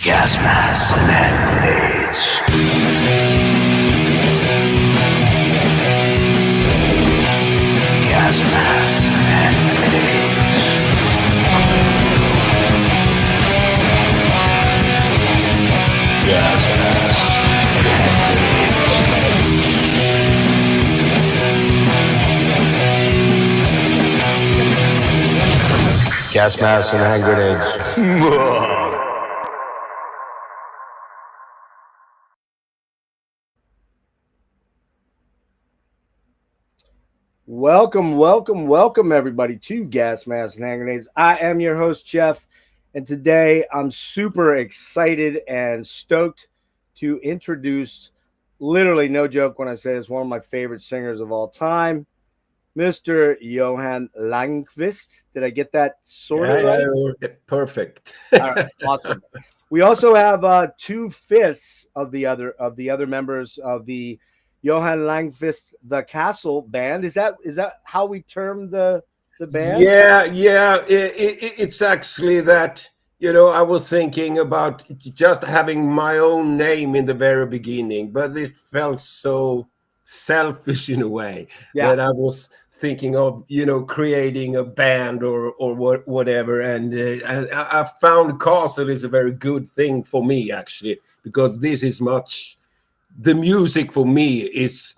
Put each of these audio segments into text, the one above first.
Gas masks and hand grenades. Gas masks and hand grenades. Gas masks and hand grenades. Gas masks and hand grenades. Welcome, everybody, to Gas Masks and Hand Grenades. I am your host, Geoff, and today I'm super excited and stoked to introduce, literally no joke when I say this, one of my favorite singers of all time, Mr. Johan Lanqvist. Did I get that sort of right? Perfect. All right, awesome. We also have 2/5 of the other members of the Johan Langqvist the Castle band. Is that how we term the band? Yeah. It's actually that, I was thinking about just having my own name in the very beginning, but it felt so selfish in a way that I was thinking of, creating a band or whatever. And I found Castle is a very good thing for me, actually, because this is much... The music for me is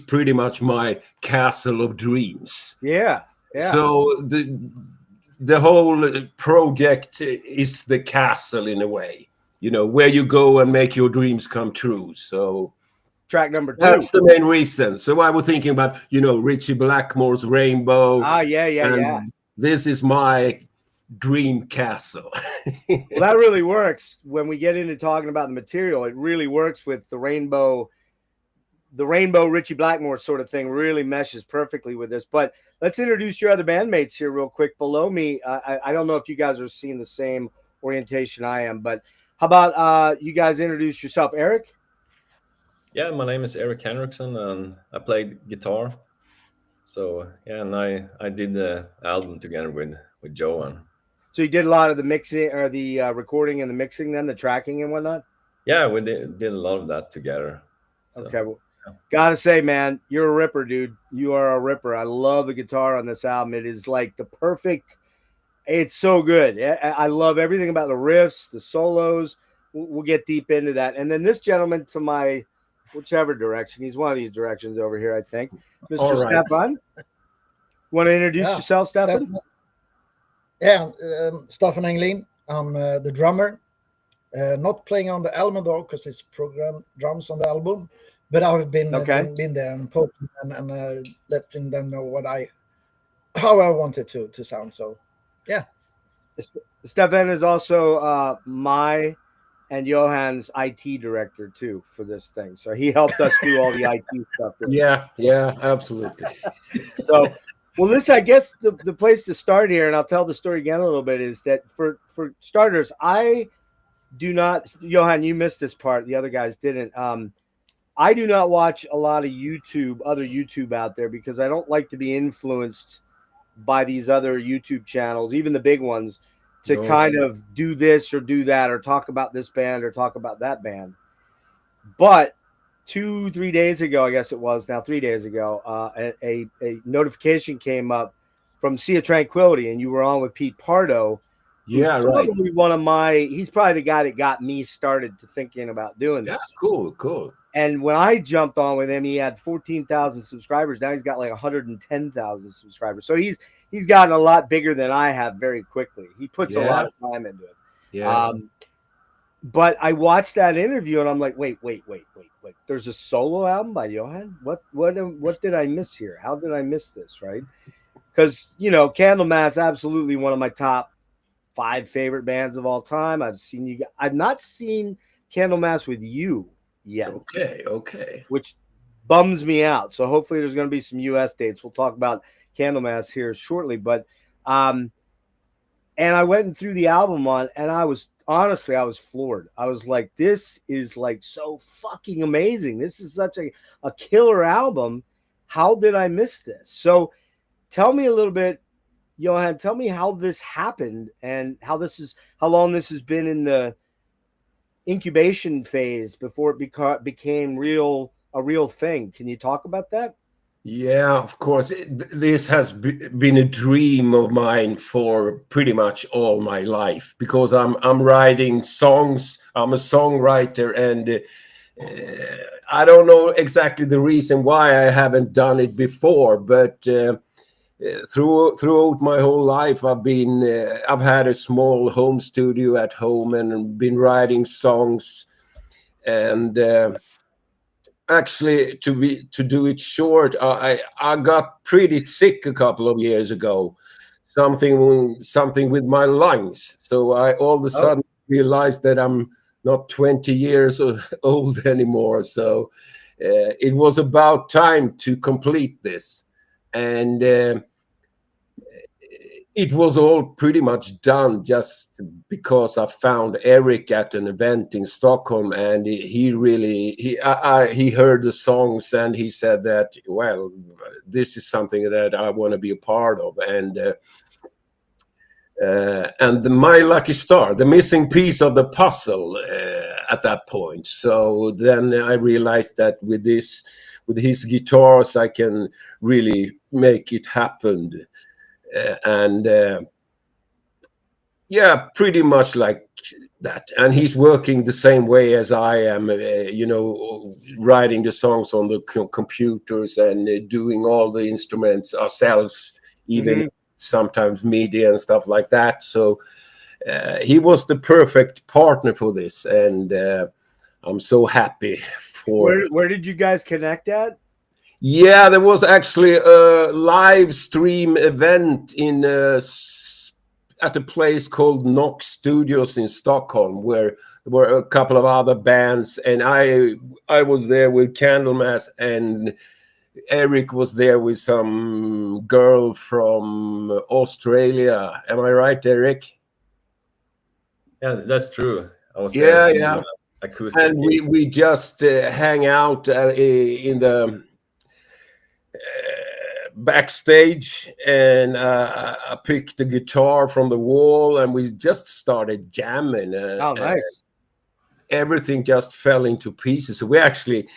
pretty much my castle of dreams. Yeah. So the whole project is the castle in a way, where you go and make your dreams come true. So track number 2. That's the main reason. So I was thinking about, Richie Blackmore's Rainbow. Yeah. This is my dream castle. Well, that really works when we get into talking about the material. It really works with the rainbow Richie Blackmore sort of thing. Really meshes perfectly with this. But let's introduce your other bandmates here real quick. Below me, I don't know if you guys are seeing the same orientation I am, but how about you guys introduce yourself? Eric? Yeah, my name is Eric Henriksson, and I play guitar. So yeah, and I did the album together with Johan. So you did a lot of the mixing or the recording and the mixing, then the tracking and whatnot? Yeah, we did a lot of that together. So, okay, well, gotta say, man, you're a ripper, dude. You are a ripper. I love the guitar on this album. It is like the perfect... It's so good. I love everything about the riffs, the solos. We'll get deep into that. And then this gentleman to my whichever direction. He's one of these directions over here, I think. Mr. Right. Stefan. Want to introduce yourself, Stefan? Stefan Englin. I'm the drummer. Not playing on the album though, because it's programmed drums on the album. But I've been there and poking and letting them know how I wanted to sound. So, yeah. Stefan is also my and Johan's IT director too for this thing. So he helped us do all the IT stuff. Yeah, absolutely. So. Well, this, I guess, the place to start here, and I'll tell the story again a little bit, is that for starters, I do not, Johan, you missed this part. The other guys didn't. I do not watch a lot of other YouTube out there, because I don't like to be influenced by these other YouTube channels, even the big ones, to kind of do this or do that or talk about this band or talk about that band. But 2-3 days ago, I guess it was now 3 days ago, a notification came up from Sea of Tranquility, and you were on with Pete Pardo. Yeah, right. He's probably the guy that got me started to thinking about doing this. Yeah, cool. And when I jumped on with him, he had 14,000 subscribers. Now he's got like 110,000 subscribers. So he's gotten a lot bigger than I have very quickly. He puts a lot of time into it. Yeah. But I watched that interview and I'm like, wait. There's a solo album by Johan? What did I miss here? How did I miss this, right? Because, Candlemass, absolutely one of my top 5 favorite bands of all time. I've not seen Candlemass with you yet. Okay. Which bums me out. So hopefully there's going to be some US dates. We'll talk about Candlemass here shortly. But and I went and threw the album on, and I was floored. I was like, this is like so fucking amazing. This is such a killer album. How did I miss this? So tell me a little bit, Johan, tell me how this happened and how long this has been in the incubation phase before it became a real thing. Can you talk about that? Yeah, of course. This has been a dream of mine for pretty much all my life, because I'm writing songs. I'm a songwriter, and I don't know exactly the reason why I haven't done it before, but throughout my whole life, I've had a small home studio at home and been writing songs. And actually, to do it short, I got pretty sick a couple of years ago, something with my lungs. So I all of a sudden realized that I'm not 20 years old anymore. So it was about time to complete this, and it was all pretty much done just because I found Eric at an event in Stockholm, and he heard the songs, and he said that, well, this is something that I want to be a part of, and my lucky star, the missing piece of the puzzle at that point. So then I realized that with his guitars, I can really make it happen. Yeah, pretty much like that. And he's working the same way as I am, writing the songs on the computers and doing all the instruments ourselves, even sometimes MIDI and stuff like that. So he was the perfect partner for this, and I'm so happy for. Where did you guys connect at? Yeah, there was actually a live stream event at a place called Nox Studios in Stockholm, where there were a couple of other bands, and I was there with Candlemass, and Eric was there with some girl from Australia. Am I right, Eric? Yeah, that's true. I was there. Yeah. Acoustic. And we just hang out in the backstage, and I picked the guitar from the wall, and we just started jamming. Oh, nice. Everything just fell into pieces. So we actually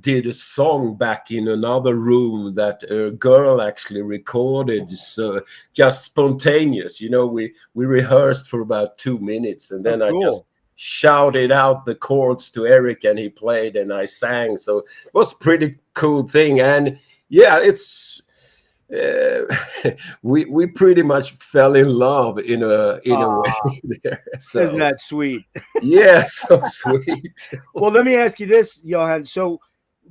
did a song back in another room that a girl actually recorded. So just spontaneous, we rehearsed for about 2 minutes, and then I just shouted out the chords to Eric, and he played, and I sang. So it was a pretty cool thing. And yeah, it's we pretty much fell in love in a way there. So isn't that sweet? Yeah, so sweet. Well, let me ask you this, Johan. So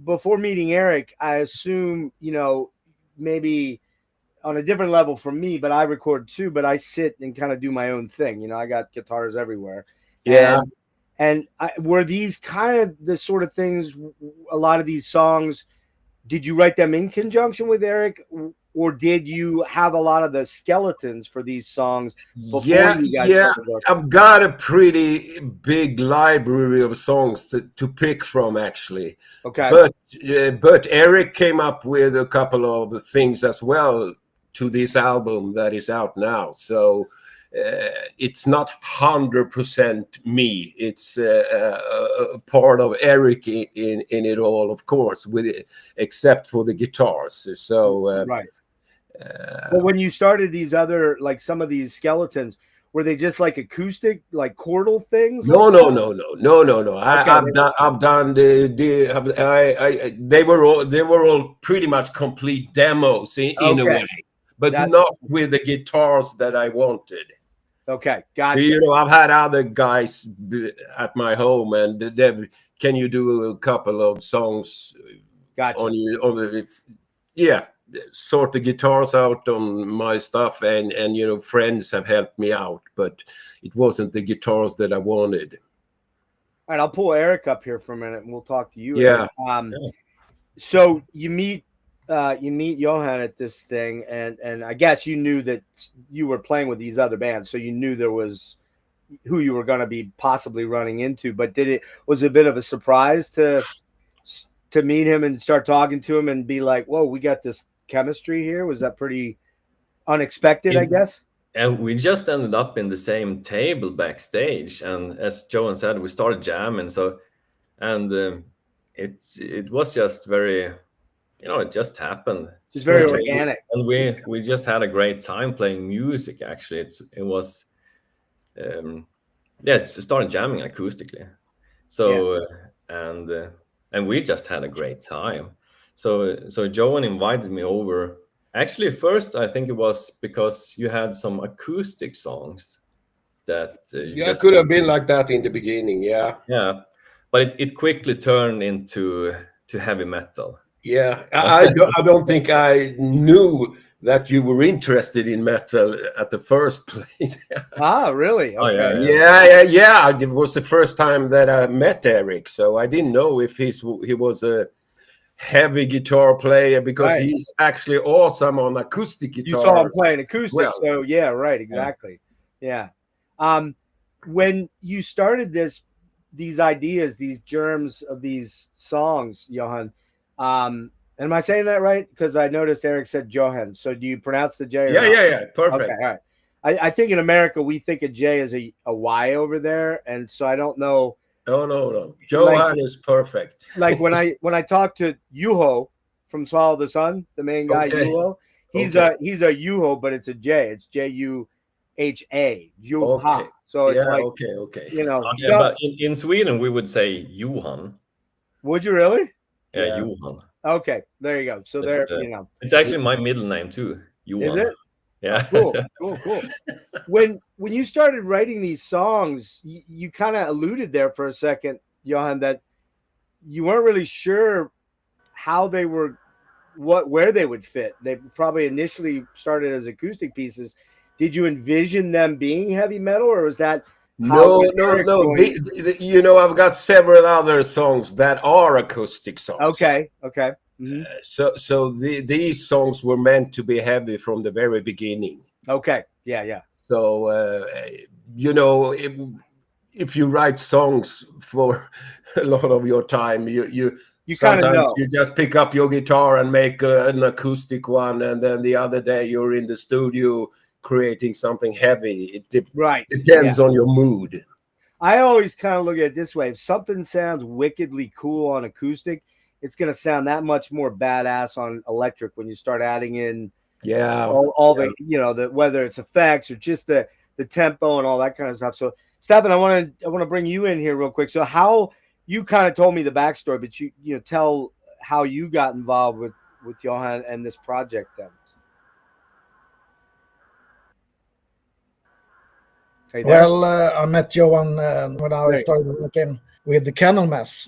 before meeting Eric, I assume, maybe on a different level from me, but I record too, but I sit and kind of do my own thing. I got guitars everywhere. Yeah. And were these kind of the sort of things, a lot of these songs, did you write them in conjunction with Eric, or did you have a lot of the skeletons for these songs before you guys started working? I've got a pretty big library of songs to pick from, actually. Okay. But Eric came up with a couple of things as well to this album that is out now. So it's not 100% me. It's a part of Eric in it all, of course, except for the guitars. So right. But when you started these other, like some of these skeletons, were they just like acoustic, like chordal things? No. Okay. I've done they were all pretty much complete demos in a way, but not with the guitars that I wanted. Okay, gotcha. I've had other guys at my home, and can you do a couple of songs? Gotcha. Sort the guitars out on my stuff, and friends have helped me out, but it wasn't the guitars that I wanted. All right, I'll pull Eric up here for a minute, and we'll talk to you. Yeah. So you meet Johan at this thing, and I guess you knew that you were playing with these other bands, so you knew there was who you were going to be possibly running into. But was it a bit of a surprise to meet him and start talking to him and be like, whoa, we got this chemistry here? Was that pretty unexpected, I guess? And we just ended up in the same table backstage, and as Johan said, we started jamming. So, and it was just very, it just happened. It's very organic, and we just had a great time playing music. Actually, it was, it started jamming acoustically. So and we just had a great time. So Johan invited me over. Actually, first I think it was because you had some acoustic songs that it could have been like that in the beginning. Yeah. But it quickly turned into heavy metal. Yeah, I don't think I knew that you were interested in metal at the first place. Really? Okay. Yeah. It was the first time that I met Eric, so I didn't know if he was a heavy guitar player, because he's actually awesome on acoustic guitar. You saw him playing acoustic, so yeah, right, exactly. Yeah. When you started these ideas, these germs of these songs, Johan, am I saying that right? Because I noticed Eric said Johan. So do you pronounce the J? Yeah. Perfect. Okay, all right. I think in America we think a J is a Y over there, and so I don't know. No. Johan is perfect. Like when I talk to Juho from Swallow the Sun, the main guy, Juho, he's a Juho, but it's a J. It's Juha. Okay. So it's like okay. But in Sweden we would say Johan. Would you really? Yeah, Johan. Okay, there you go. So it's actually my middle name too. Johan. Is it? Yeah. Cool. When you started writing these songs, you kind of alluded there for a second, Johan, that you weren't really sure how they were, where they would fit. They probably initially started as acoustic pieces. Did you envision them being heavy metal, or was that? No. I've got several other songs that are acoustic songs. Okay. Mm-hmm. So these songs were meant to be heavy from the very beginning. Okay. Yeah. So if you write songs for a lot of your time, you kind of know. You just pick up your guitar and make an acoustic one, and then the other day you're in the studio creating something heavy. It depends on your mood. I always kind of look at it this way: if something sounds wickedly cool on acoustic, it's going to sound that much more badass on electric when you start adding in all the whether it's effects or just the tempo and all that kind of stuff. So Stefan, I want to bring you in here real quick. So how you kind of told me the backstory, but you tell how you got involved with Johan and this project then. Well, I met Johan when I started working with the Candlemass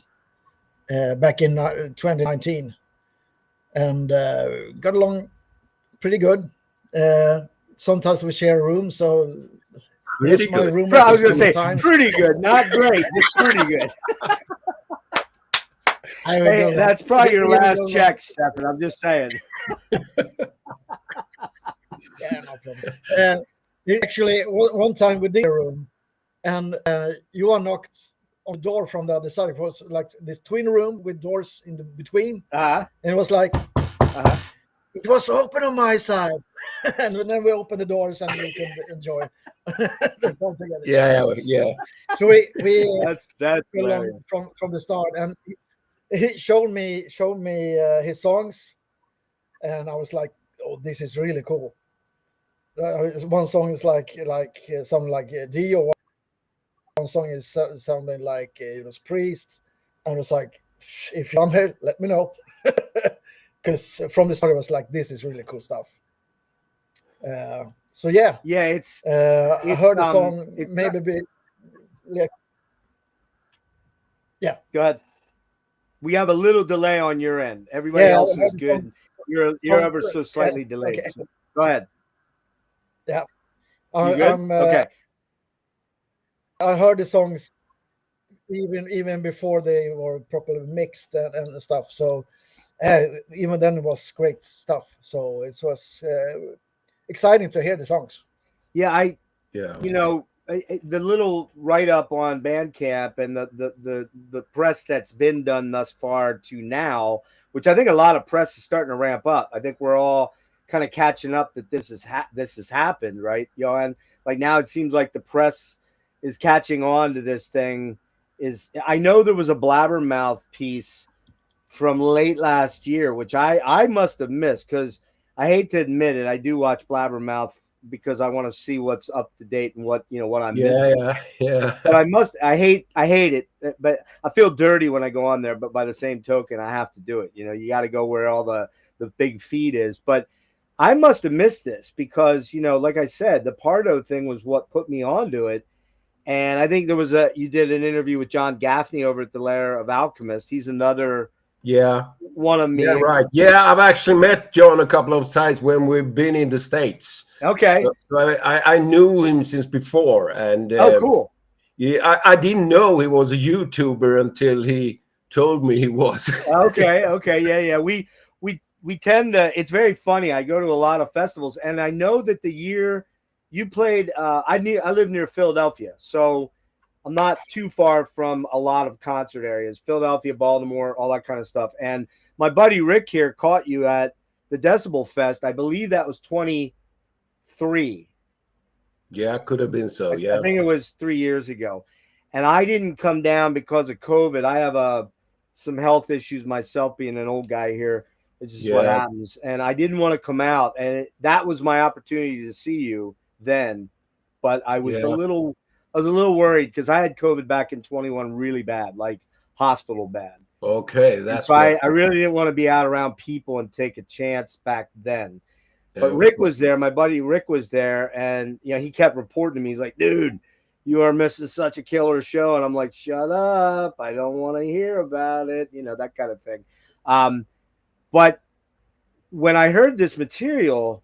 back in 2019, and got along pretty good. Sometimes we share a room, so pretty good. I was going to say pretty good, not great. It's pretty good. Hey, that's probably your last check, Stefan. I'm just saying. Yeah, no problem. Actually, one time we did a room, and Johan knocked on the door from the other side. It was like this twin room with doors in the between, and it was like it was open on my side, and then we opened the doors and we could enjoy the fun together. Yeah. So we that's from the start, and he showed me his songs, and I was like, "Oh, this is really cool." One song is like something like Dio. One song is something like Priest. And I was like, if I'm here, let me know, because from the start I was like, this is really cool stuff. So it's. I heard the song. Go ahead. We have a little delay on your end. Everybody else is good. You're ever so slightly delayed. Okay. So go ahead. Yeah. Okay. I heard the songs even before they were properly mixed and stuff. So even then it was great stuff. So it was exciting to hear the songs. The little write-up on Bandcamp and the press that's been done thus far to now, which I think a lot of press is starting to ramp up. I think we're all kind of catching up that this has happened, right, Johan? Like now it seems like the press is catching on to this thing. I know there was a Blabbermouth piece from late last year, which I must have missed, because I hate to admit it, I do watch Blabbermouth because I want to see what's up to date and what I'm missing. Yeah. But I hate it, but I feel dirty when I go on there. But by the same token, I have to do it. You got to go where all the big feed is. But I must have missed this because, like I said, the Pardo thing was what put me onto it. And I think you did an interview with John Gaffney over at the Lair of Alchemist. He's another one of me. Yeah, right. Yeah, I've actually met John a couple of times when we've been in the States. Okay. So I knew him since before. And cool. Yeah, I didn't know he was a YouTuber until he told me he was. Okay. Yeah. We tend to, it's very funny. I go to a lot of festivals, and I know that the year you played, I live near Philadelphia, so I'm not too far from a lot of concert areas, Philadelphia, Baltimore, all that kind of stuff. And my buddy Rick here caught you at the Decibel Fest. I believe that was 23. Yeah, could have been so. Yeah, I think it was 3 years ago. And I didn't come down because of COVID. I have some health issues myself, being an old guy here. It's just what happens. And I didn't want to come out. And that was my opportunity to see you then. But I was a little worried because I had COVID back in 21 really bad, like hospital bad. Okay, that's why I really didn't want to be out around people and take a chance back then. But Rick was there. My buddy Rick was there, and he kept reporting to me. He's like, dude, you are missing such a killer show. And I'm like, shut up. I don't want to hear about it. That kind of thing. But when I heard this material,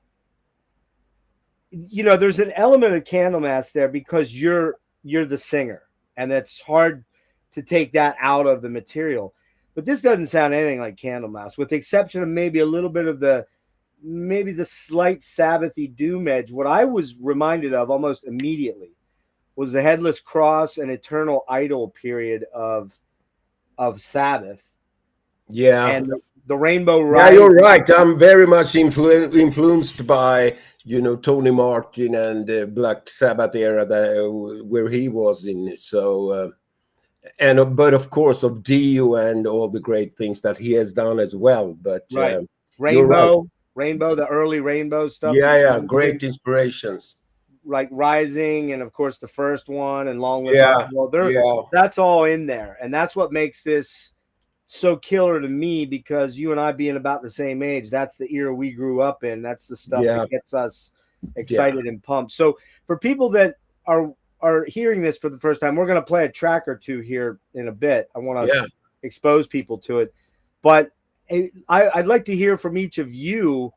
there's an element of Candlemass there because you're the singer, and it's hard to take that out of the material. But this doesn't sound anything like Candlemass, with the exception of maybe a little bit of the slight Sabbathy doom edge. What I was reminded of almost immediately was the Headless Cross and Eternal Idol period of Sabbath. Yeah. And the Rainbow Ride. Yeah, you're right. I'm very much influenced by, Tony Martin and the Black Sabbath era where he was in. So, but of course of Dio and all the great things that he has done as well. But Rainbow, the early Rainbow stuff. Yeah, great inspirations. Like Rising, and of course the first one, and Long Live. That's all in there, and that's what makes this so killer to me, because you and I being about the same age, that's the era we grew up in. That's the stuff that gets us excited and pumped. So for people that are hearing this for the first time, we're going to play a track or two here in a bit. I want to expose people to it, but I'd like to hear from each of you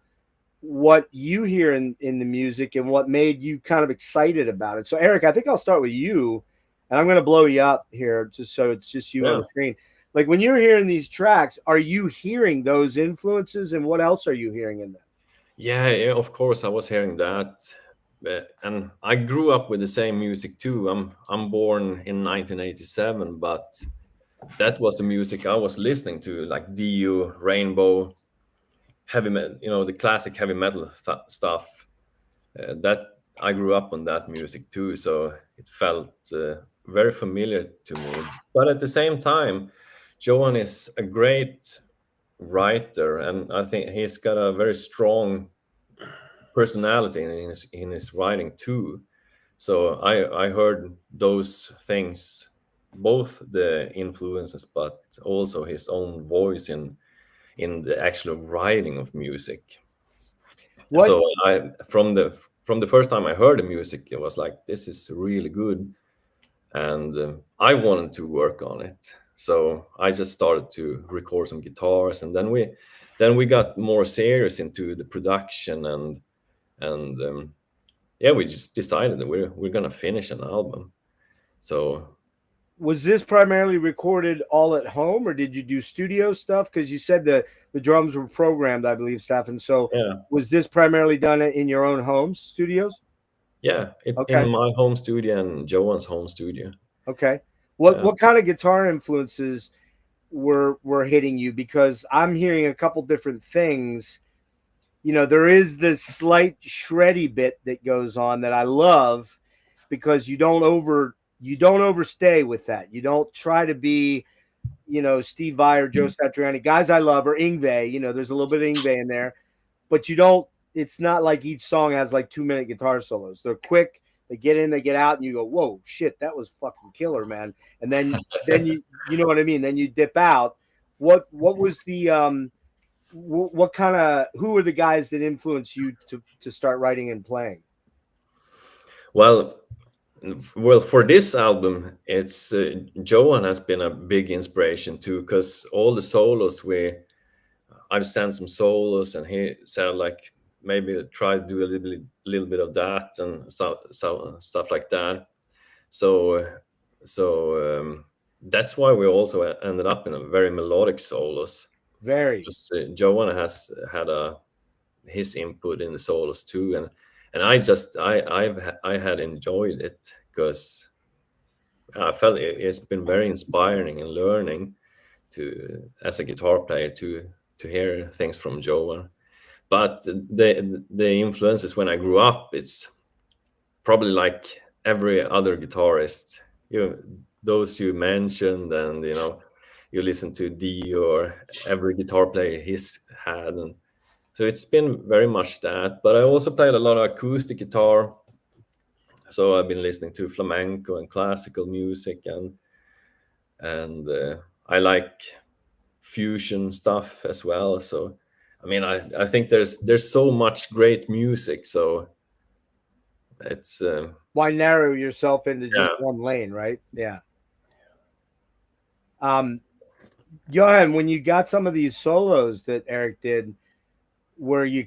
what you hear in the music and what made you kind of excited about it. So Eric, I think I'll start with you, and I'm going to blow you up here just so it's just you on the screen. Like when you're hearing these tracks, are you hearing those influences, and what else are you hearing in them? Yeah, of course I was hearing that. And I grew up with the same music too. I'm born in 1987, but that was the music I was listening to, like Dio, Rainbow, heavy metal, the classic heavy metal stuff. That I grew up on that music too, so it felt very familiar to me. But at the same time, Johan is a great writer, and I think he's got a very strong personality in his writing too. So I heard those things, both the influences, but also his own voice in the actual writing of music. So from the first time I heard the music, it was like, this is really good, and I wanted to work on it. So I just started to record some guitars, and then we got more serious into the production, and we just decided that we're gonna finish an album. So was this primarily recorded all at home, or did you do studio stuff? Because you said the drums were programmed, I believe, Stefan. So was this primarily done in your own home studios? Yeah, in my home studio and Johan's home studio. Okay. What kind of guitar influences were hitting you? Because I'm hearing a couple different things. you know, there is this slight shreddy bit that goes on that I love, because you don't overstay with that. You don't try to be, you know, Steve Vai or Joe Satriani, guys I love, or Yngwie. You know, there's a little bit of Yngwie in there, but you don't. It's not like each song has like 2-minute guitar solos. They're quick. They get in, they get out, and you go, "Whoa, shit, that was fucking killer, man!" And then you know what I mean. Then you dip out. What was the what kind of, who are the guys that influenced you to start writing and playing? Well, for this album, it's Johan has been a big inspiration too, because all the solos I've sent some solos, and he said like maybe try to do a little bit of that and stuff like that. So that's why we also ended up in a very melodic solos. Very. Because Johan has had his input in the solos too, and I had enjoyed it, because I felt it's been very inspiring and learning as a guitar player to hear things from Johan. But the influences when I grew up, it's probably like every other guitarist, those you mentioned, and you listen to Dio or every guitar player he's had, and so it's been very much that. But I also played a lot of acoustic guitar, so I've been listening to flamenco and classical music, and I like fusion stuff as well. So I mean, I think there's so much great music, so it's why narrow yourself into just one lane, right? Yeah. Johan, when you got some of these solos that Eric did, were you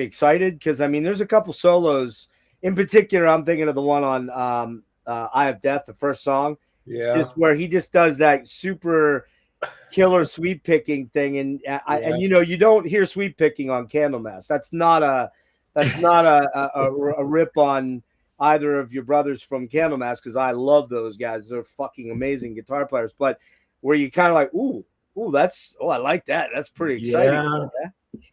excited? Because I mean, there's a couple solos in particular. I'm thinking of the one on Eye of Death, the first song. Yeah. Just where he just does that super killer sweep picking thing, and and you don't hear sweep picking on Candlemass. That's not a rip on either of your brothers from Candlemass, because I love those guys. They're fucking amazing guitar players. But were you kind of like, ooh, I like that. That's pretty exciting. Yeah.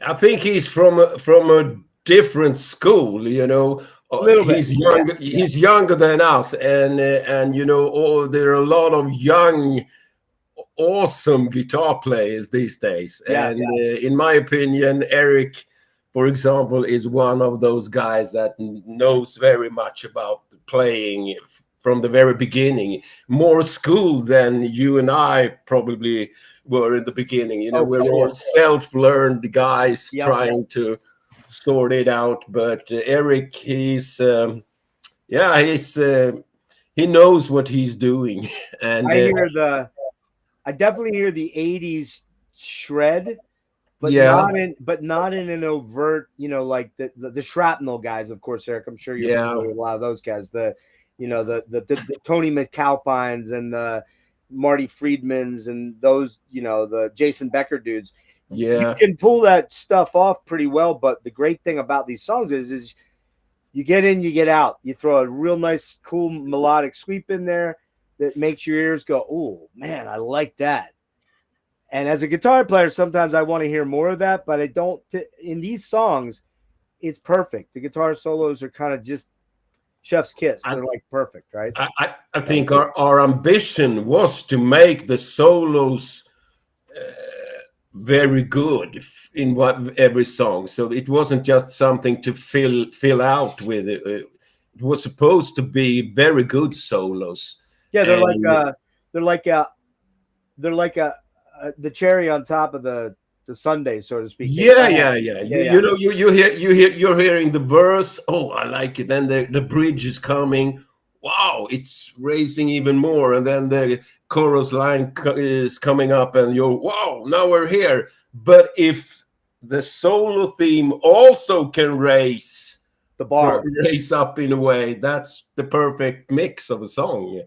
I think he's from a different school, you know. He's younger. Yeah. He's younger than us, and there are a lot of young, awesome guitar players these days. In my opinion, Eric, for example, is one of those guys that knows very much about playing from the very beginning, more school than you and I probably were in the beginning. You know, we're all self-learned guys trying to sort it out. But Eric, he knows what he's doing. And I definitely hear the 80s shred, but not in an overt, like the shrapnel guys, of course, Eric. I'm sure you're familiar with a lot of those guys. The Tony McAlpines and the Marty Friedmans and those, the Jason Becker dudes. Yeah. You can pull that stuff off pretty well, but the great thing about these songs is you get in, you get out. You throw a real nice, cool melodic sweep in there that makes your ears go, oh, man, I like that. And as a guitar player, sometimes I want to hear more of that, but I don't. In these songs, it's perfect. The guitar solos are kind of just chef's kiss. They're like perfect, right? I think our ambition was to make the solos very good in every song. So it wasn't just something to fill out with. It was supposed to be very good solos. Yeah, they're like the cherry on top of the sundae, so to speak. Yeah. You know, you're hearing the verse. Oh, I like it. Then the bridge is coming. Wow, it's raising even more, and then the chorus line is coming up, and you're, wow, now we're here. But if the solo theme also can raise the bar, raise up in a way, that's the perfect mix of a song.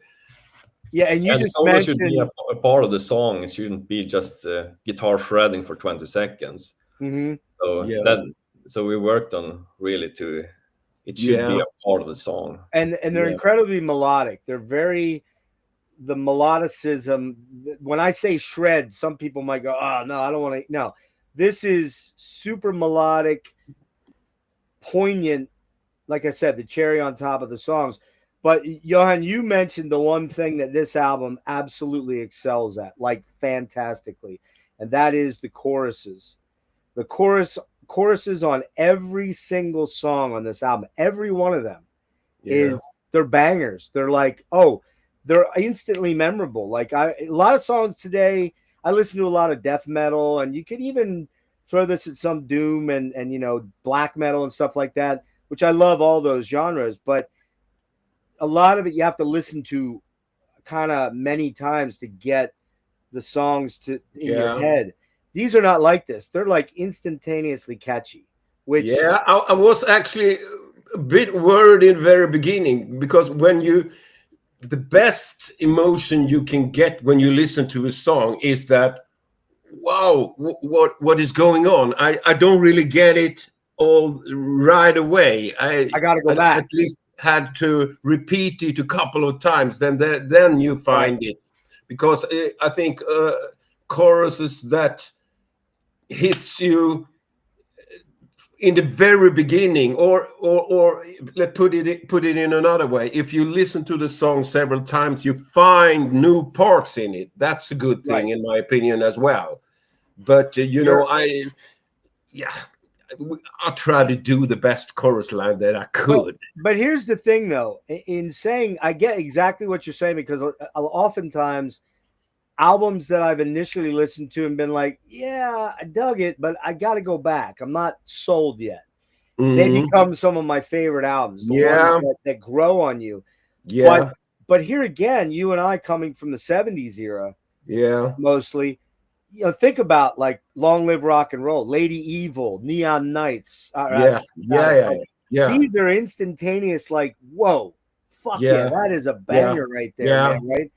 Yeah, and you just mentioned should be a part of the song. It shouldn't be just guitar shredding for 20 seconds. Mm-hmm. So we worked on really it should be a part of the song. And they're incredibly melodic. They're very, the melodicism. When I say shred, some people might go, oh, no, I don't want to. No, This is super melodic, poignant. Like I said, the cherry on top of the songs. But Johan, you mentioned the one thing that this album absolutely excels at, like fantastically, and that is the choruses. The choruses on every single song on this album, every one of them is they're bangers. They're like, oh, they're instantly memorable. Like a lot of songs today, I listen to a lot of death metal, and you could even throw this at some doom and black metal and stuff like that, which I love all those genres, but a lot of it you have to listen to kind of many times to get the songs in your head. These are not like this. They're like instantaneously catchy. Which I was actually a bit worried in the very beginning, because the best emotion you can get when you listen to a song is that, wow, what is going on? I don't really get it all right away. I got to go back. At least had to repeat it a couple of times. Then you find it, because I think choruses that hits you in the very beginning, or let's put it in another way. If you listen to the song several times, you find new parts in it. That's a good thing, in my opinion, as well. But I try to do the best chorus line that I could. But here's the thing, though. In saying, I get exactly what you're saying, because oftentimes albums that I've initially listened to and been like, yeah, I dug it, but I got to go back. I'm not sold yet. They become some of my favorite albums. The ones that grow on you. Yeah. But here again, you and I, coming from the 70s era, mostly, think about like Long Live Rock and Roll, Lady Evil, Neon Nights. These are instantaneous, like, whoa, fuck yeah, that is a banger right there, man, right?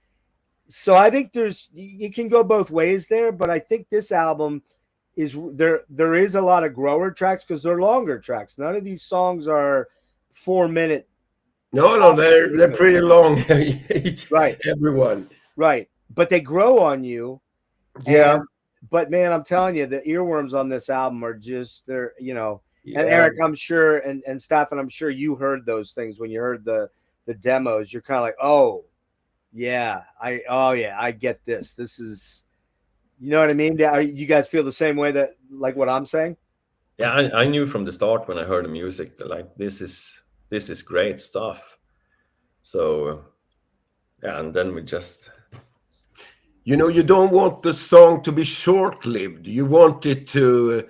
So I think you can go both ways there, but I think this album is there is a lot of grower tracks, because they're longer tracks. None of these songs are 4-minute. No, they're pretty long. Right. Everyone. Right. But they grow on you. Yeah. But man, I'm telling you, the earworms on this album are just, and Eric, I'm sure, and Stefan, I'm sure you heard those things when you heard the demos. You're kind of like, oh yeah, I get this. This is, you know what I mean? You guys feel the same way, that like what I'm saying? Yeah, I knew from the start when I heard the music that like this is great stuff. So and then we just, you don't want the song to be short-lived. You want it to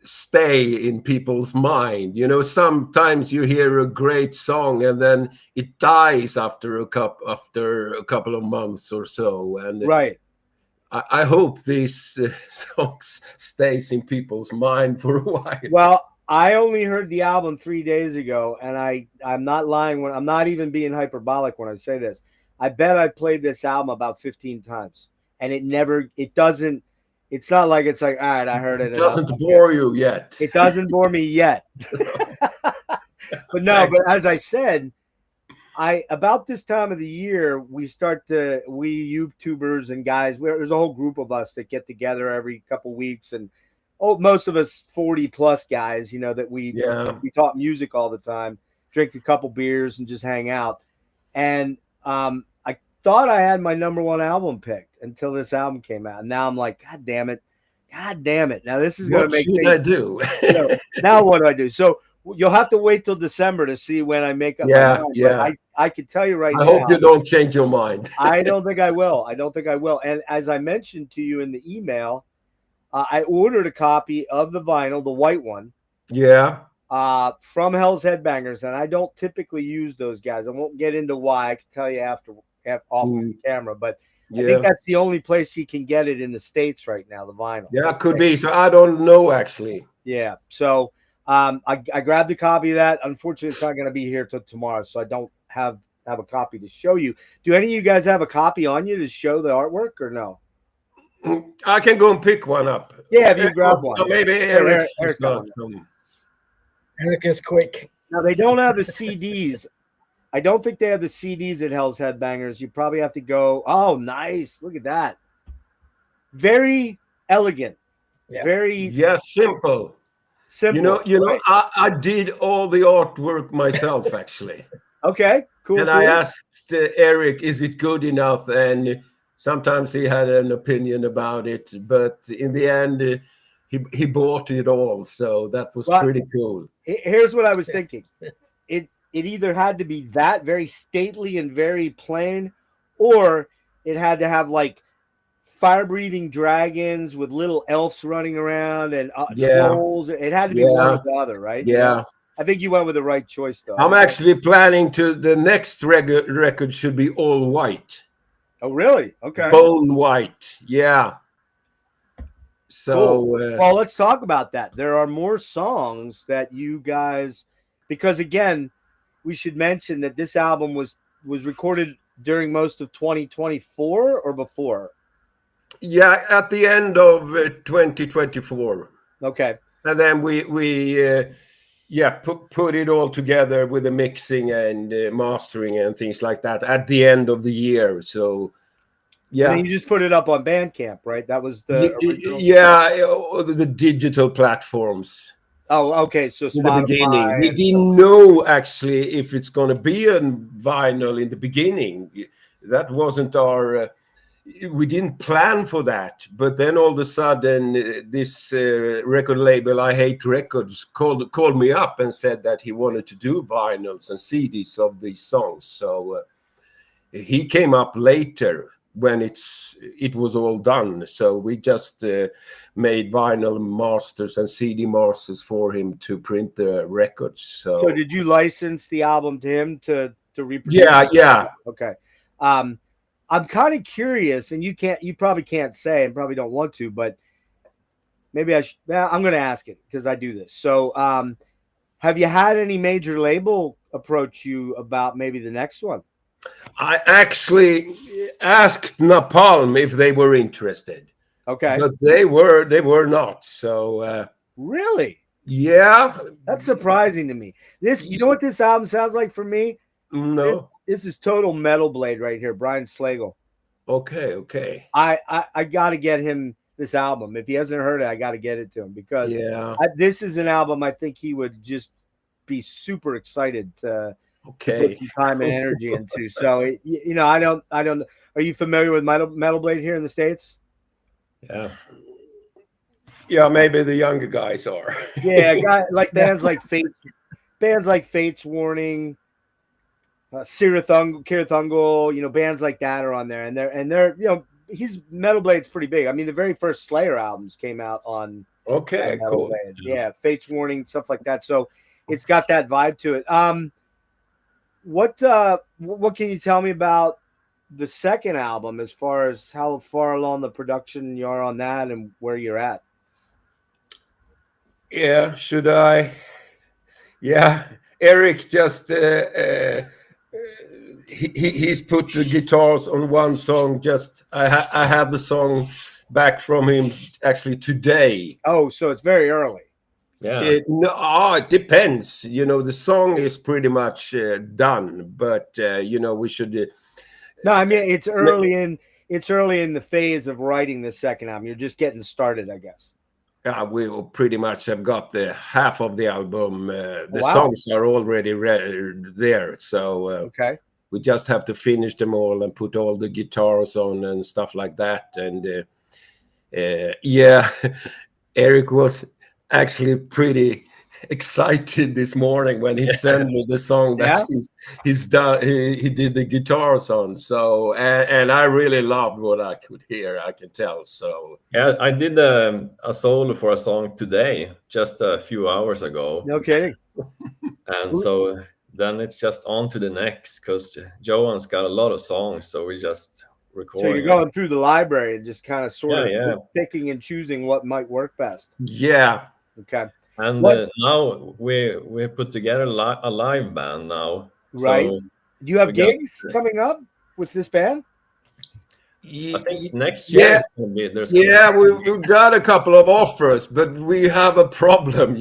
stay in people's mind. Sometimes you hear a great song and then it dies after a couple of months or so. And I hope these songs stays in people's mind for a while. Well, I only heard the album 3 days ago, and I'm not lying when I'm not even being hyperbolic when I say this. I bet I played this album about 15 times, and it's not like it's like, all right, I heard it. It doesn't bore you yet. It doesn't bore me yet. But no, but as I said, about this time of the year, we YouTubers and guys, there's a whole group of us that get together every couple weeks, and most of us 40 plus guys, that we talk music all the time, drink a couple beers and just hang out. And I thought I had my number one album picked until this album came out. And now I'm like, God damn it. Now this is going to make me. What should I do? Now what do I do? So you'll have to wait till December to see when I make up my mind. Yeah. I can tell you right now. I hope you don't change your mind. I don't think I will. And as I mentioned to you in the email, I ordered a copy of the vinyl, the white one. Yeah. From Hell's Headbangers, and I don't typically use those guys. I won't get into why. I can tell you off the camera, but I think that's the only place you can get it in the States right now, the vinyl. Yeah, it could be. So I don't know, actually. Yeah. So I grabbed a copy of that. Unfortunately, it's not going to be here till tomorrow, so I don't have a copy to show you. Do any of you guys have a copy on you to show the artwork, or no? I can go and pick one up. Yeah, if you grab one. Maybe Eric is quick. Now, they don't have the CDs. I don't think they have the CDs at Hell's Headbangers. You probably have to go. Oh, nice. Look at that. Very elegant. Very simple. simple. Right? I did all the artwork myself, actually. Okay, cool. And I asked Eric, is it good enough? And sometimes he had an opinion about it, but in the end, he bought it all. So that was pretty cool. Here's what I was thinking. It either had to be that very stately and very plain, or it had to have like fire-breathing dragons with little elves running around and trolls. It had to be one or the other, right? Yeah. I think you went with the right choice, though. I'm actually planning the next record should be all white. Oh, really? Okay. Bone white. Yeah. So, cool. Well, let's talk about that. There are more songs that you guys, because again, we should mention that this album was recorded during most of 2024 or before. Yeah, at the end of 2024. Okay. And then we put it all together with the mixing and mastering and things like that at the end of the year. So, yeah. And then you just put it up on Bandcamp, right? That was the the digital platforms. Oh, okay. So in the beginning, we didn't know actually if it's going to be a vinyl in the beginning. That wasn't our. We didn't plan for that, but then all of a sudden, this record label, I Hate Records, called me up and said that he wanted to do vinyls and CDs of these songs. So he came up later when it was all done. So we just made vinyl masters and CD masters for him to print the records. So did you license the album to him to reproduce? Yeah. Okay. I'm kind of curious, and you probably can't say and probably don't want to, but maybe I'm going to ask it because I do this. So have you had any major label approach you about maybe the next one? I actually asked Napalm if they were interested. Okay. But they were not. So really? Yeah. That's surprising to me. You know what this album sounds like for me? No. This is total Metal Blade right here, Brian Slagle. Okay. I got to get him this album. If he hasn't heard it, I got to get it to him because this is an album I think he would just be super excited to put some time and energy into. So, I don't. Are you familiar with Metal Blade here in the States? Yeah. Yeah, maybe the younger guys are. Yeah, like bands like Fate's Warning. Kirathungal, bands like that are on there, and they're he's Metal Blade's pretty big. I mean, the very first Slayer albums came out on cool. Blade. Yeah, Fate's Warning, stuff like that. So it's got that vibe to it. What can you tell me about the second album as far as how far along the production you are on that and where you're at? Yeah, should I? Yeah, Eric just he's put the guitars on one song. I have the song back from him actually today. Oh, so it's very early. Yeah. It depends. The song is pretty much done, but we should. No, I mean it's early in the phase of writing the second album. You're just getting started, I guess. We will pretty much have got the half of the album. Songs are already there, so okay. We just have to finish them all and put all the guitars on and stuff like that. And Eric was actually pretty excited this morning when he sent me the song that he's done. He did the guitars on. So and I really loved what I could hear. I can tell. So yeah, I did a solo for a song today, just a few hours ago. No kidding. And so then it's just on to the next because Johan's got a lot of songs, so we just record. So you're going through the library and just kind of sort of picking and choosing what might work best. Yeah. Okay. And now we put together a live band now. Right. So do you have gigs coming up with this band? I think next year we've got a couple of offers, but we have a problem.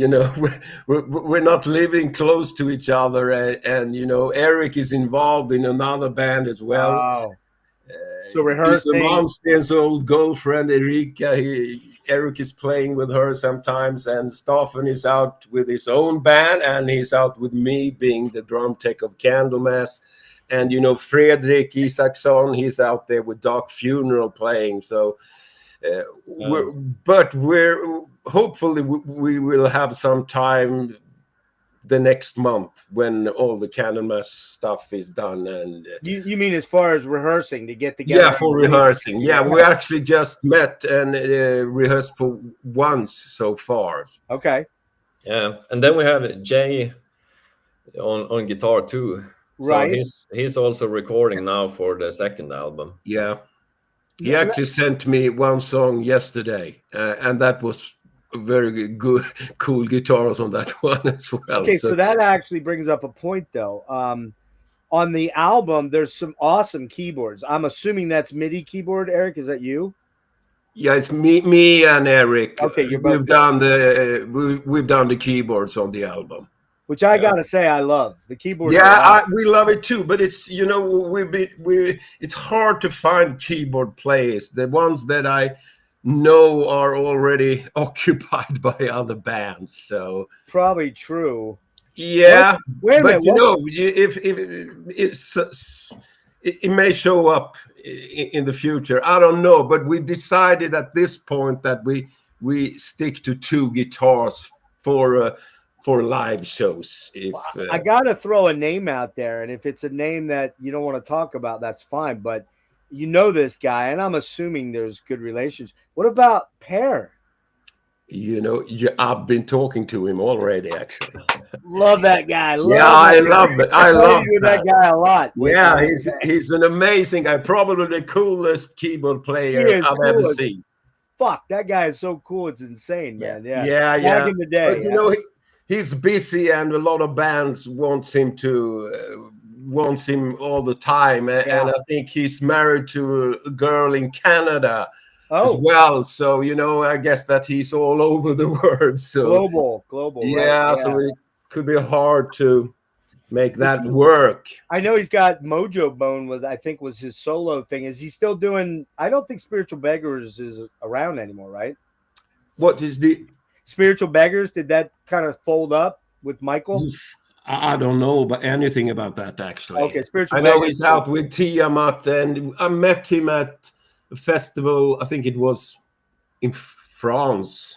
We're not living close to each other, and Eric is involved in another band as well. Wow. So rehearsing. Malmsten's old girlfriend Erika, Eric is playing with her sometimes, and Staffen is out with his own band, and he's out with me being the drum tech of Candlemass. And, you know, Fredrik Isaksson, he's out there with Dark Funeral playing. So, we're hopefully we will have some time the next month when all the Candlemass stuff is done. And you mean as far as rehearsing to get together? Yeah, for rehearsing. Yeah, we actually just met and rehearsed for once so far. Okay. Yeah, and then we have Jay on guitar too. Right. So he's also recording now for the second album. Yeah. He actually sent me one song yesterday, and that was very good, cool guitars on that one as well. Okay, so that actually brings up a point, though. On the album, there's some awesome keyboards. I'm assuming that's MIDI keyboard, Eric. Is that you? Yeah, it's me and Eric. Okay, we've done the keyboards on the album. Which I gotta say, I love the keyboard. Yeah, we love it too. But it's, you know, it's hard to find keyboard players. The ones that I know are already occupied by other bands. So probably true. Yeah, wait a minute, you know, if it may show up in the future, I don't know. But we decided at this point that we stick to 2 guitars for live shows. I gotta throw a name out there, and if it's a name that you don't want to talk about, that's fine. But you know this guy, and I'm assuming there's good relations. What about Per? You know, I've been talking to him already, actually. Love that guy. I love it. I love that guy a lot. Yeah, he's an amazing guy. Probably the coolest keyboard player I've ever seen. Fuck, that guy is so cool. It's insane, man. Yeah. Back in the day. But, you know, he's busy, and a lot of bands wants him all the time. And I think he's married to a girl in Canada as well. So, you know, I guess that he's all over the world. So global. Yeah, right? So it could be hard to make that work. I know he's got Mojo Bone was his solo thing. Is he still doing? I don't think Spiritual Beggars is around anymore, right? What is the Spiritual Beggars? Did that kind of fold up with Michael? I don't know about anything about that, actually. Okay, Spiritual I know Beggars. he's out with Tiamat, and I met him at a festival, I think it was in France,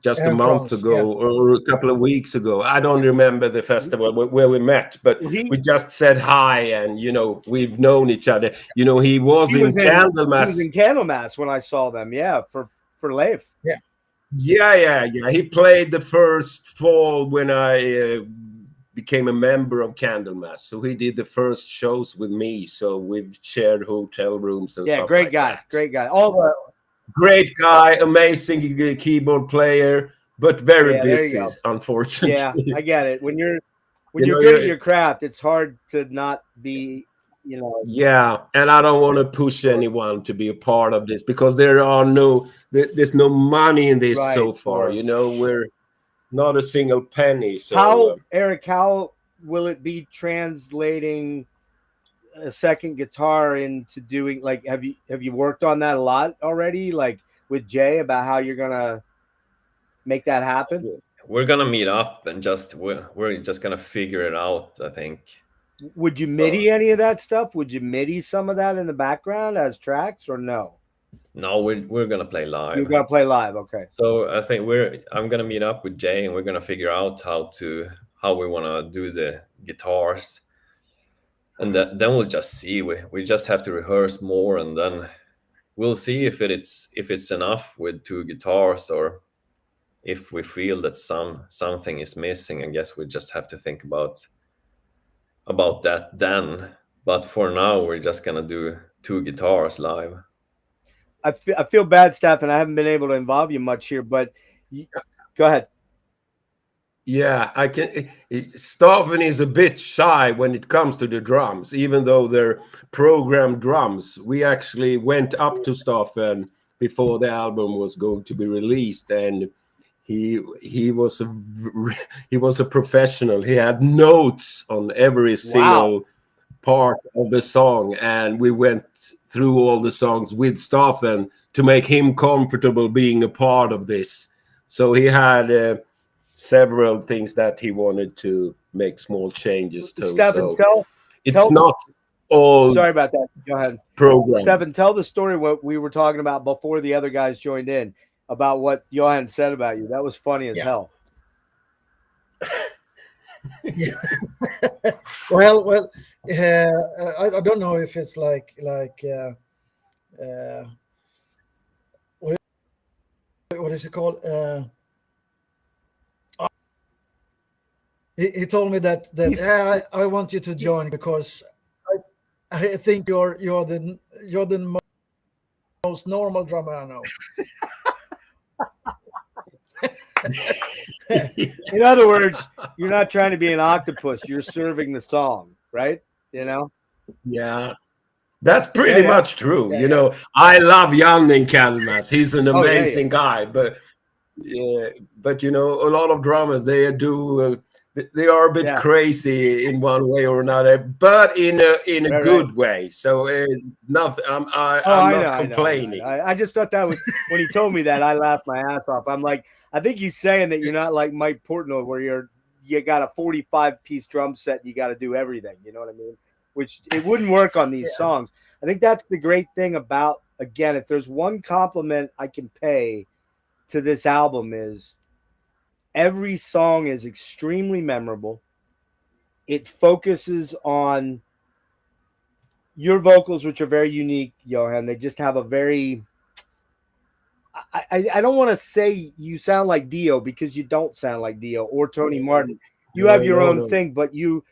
just a month ago or a couple of weeks ago. I don't remember the festival where we met, but we just said hi, and, you know, we've known each other. You know, he was in Candlemass. He was in Candlemass when I saw them, for Leif. Yeah. He played the first fall when I became a member of Candlemass. So he did the first shows with me. So we've shared hotel rooms and stuff. Great guy. Great guy, amazing keyboard player, but very busy, unfortunately. Yeah, I get it. When you're good at your craft, it's hard to not be, you know. Yeah, and I don't want to push anyone to be a part of this, because there's no money in this so far. You know, we're not a single penny. So Eric, how will it be translating a second guitar into doing, like, have you worked on that a lot already, like with Jay, about how you're gonna make that happen? We're gonna meet up and we're just gonna figure it out, I think. Would you MIDI any of that stuff? Would you MIDI some of that in the background as tracks, or no? No, we're gonna play live. You're gonna play live, okay. So I think I'm gonna meet up with Jay, and we're gonna figure out how we wanna do the guitars. And then we'll just see. We just have to rehearse more, and then we'll see if it's enough with 2 guitars, or if we feel that something is missing. I guess we just have to think about that then. But for now, we're just gonna do 2 guitars live. I feel bad, Steph, and I haven't been able to involve you much here, but go ahead. Yeah, I can. Staffen is a bit shy when it comes to the drums, even though they're programmed drums. We actually went up to Staffen before the album was going to be released, and he was a professional. He had notes on every single part of the song, and we went through all the songs with Staffen to make him comfortable being a part of this. So he had several things that he wanted to make small changes to. Stefan, so it's not all. Sorry about that. Go ahead. Program. Stefan, tell the story what we were talking about before the other guys joined in about what Johan said about you. That was funny as hell. Yeah. well, I don't know if it's like what is it called? He told me that I want you to join because I think you're the most normal drummer I know. In other words, you're not trying to be an octopus. You're serving the song, right? You know? Yeah. That's pretty much true. You know, I love Johan in Candlemass. He's an amazing guy. But you know, a lot of drummers, they are a bit crazy in one way or another, but in a good way. So nothing. I'm not complaining. I just thought that was when he told me that, I laughed my ass off. I'm like, I think he's saying that you're not like Mike Portnoy, where you got a 45-piece drum set and you got to do everything. You know what I mean? Which it wouldn't work on these songs. I think that's the great thing about, again, if there's one compliment I can pay to this album is every song is extremely memorable. It focuses on your vocals, which are very unique, Johan. They just have a very... I don't want to say you sound like Dio, because you don't sound like Dio or Tony Martin. You have your own thing, but you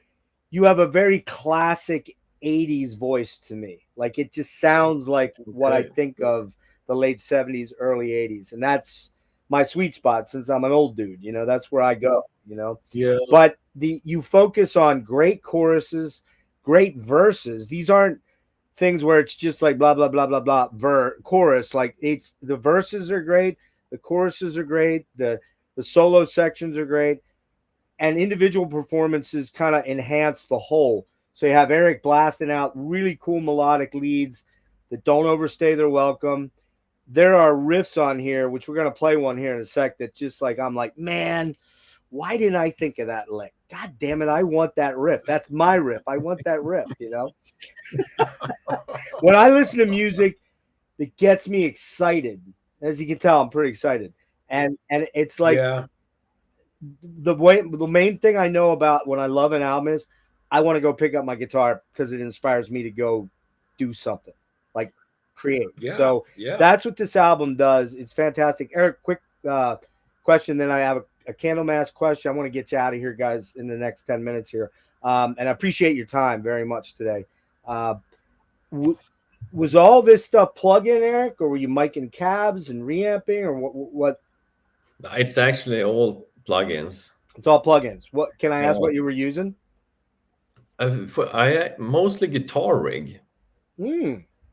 have a very classic 80s voice to me. Like, it just sounds like what I think of the late 70s, early 80s. And that's my sweet spot since I'm an old dude. You know, that's where I go, you know. Yeah. But you focus on great choruses, great verses. These aren't things where it's just like blah, blah, blah, blah, blah, chorus. Like, it's the verses are great. The choruses are great. The solo sections are great. And individual performances kind of enhance the whole. So you have Eric blasting out really cool melodic leads that don't overstay their welcome. There are riffs on here, which we're going to play one here in a sec, that just like, I'm like, man, why didn't I think of that lick? God damn it, I want that riff. That's my riff. I want that riff, you know? When I listen to music that gets me excited, as you can tell, I'm pretty excited. And it's like... Yeah. The main thing I know about when I love an album is I want to go pick up my guitar because it inspires me to go do something, like create. So that's what this album does. It's fantastic. Eric, quick question, then I have a Candlemass question. I want to get you out of here, guys, in the next 10 minutes here. And I appreciate your time very much today. Was all this stuff plug-in, Eric, or were you miking cabs and reamping, or what? It's actually all plugins. It's all plugins. What can I ask what you were using? I mostly guitar rig.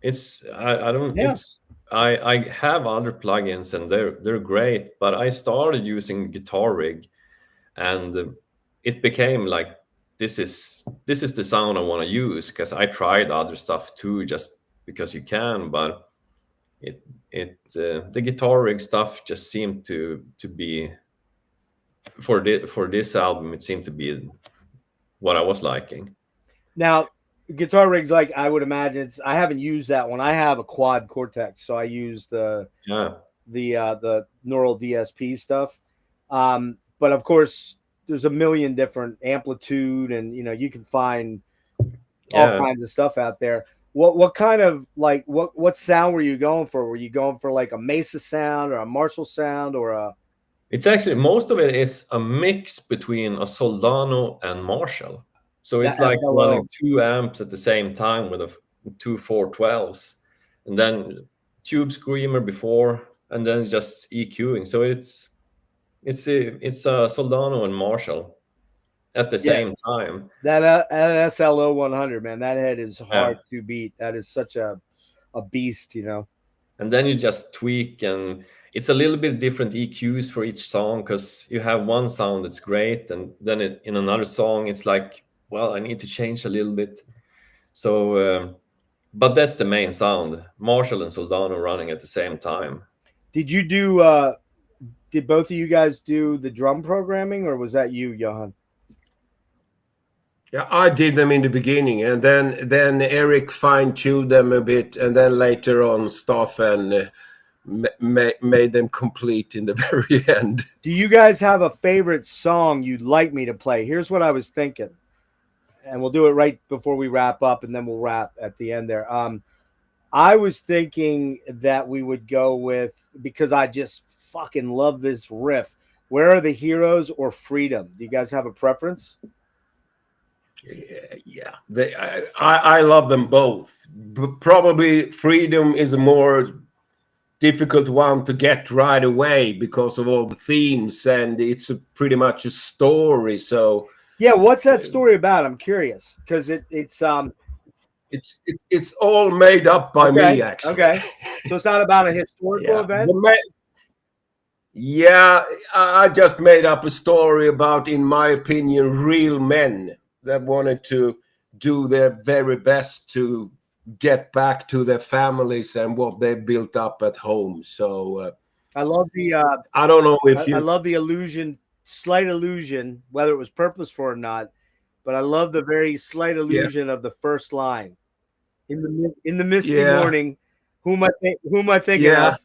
It's I don't I have other plugins and they're great, but I started using guitar rig and it became like this is the sound I want to use, because I tried other stuff too, just because you can, but the guitar rig stuff just seemed to be for this album, it seemed to be what I was liking. Now, guitar rigs, like I would imagine, I haven't used that one. I have a quad Cortex, so I use the Neural DSP stuff. But of course, there's a million different amplitude, and you can find all kinds of stuff out there. What kind of what sound were you going for? Were you going for like a Mesa sound or a Marshall sound or a? It's actually, most of it is a mix between a Soldano and Marshall. So it's like running 2 amps at the same time with two 412s, and then tube screamer before, and then just EQing. So it's a Soldano and Marshall at the same time. That SLO 100, man, that head is hard to beat. That is such a beast, And then you just tweak, and it's a little bit different EQs for each song, because you have one sound that's great, and then in another song it's like, well, I need to change a little bit. So but that's the main sound. Marshall and Soldano running at the same time. Did you do? Did both of you guys do the drum programming, or was that you, Johan? Yeah, I did them in the beginning, and then Eric fine-tuned them a bit, and then later on Staffen made them complete in the very end. Do you guys have a favorite song you'd like me to play? Here's what I was thinking, and we'll do it right before we wrap up, and then we'll wrap at the end there. I was thinking that we would go with, because I just fucking love this riff, Where Are the Heroes or Freedom? Do you guys have a preference? Yeah. I love them both. Probably Freedom is a more difficult one to get right away because of all the themes, and it's pretty much a story. So yeah, what's that story about? I'm curious, because it's all made up by me, actually. Okay, so it's not about a historical event. I just made up a story about, in my opinion, real men that wanted to do their very best to get back to their families and what they built up at home. So I love the I don't know if I love the illusion, slight illusion, whether it was purposeful or not, but I love the very slight illusion of the first line. In the misty morning, who am I thinking of?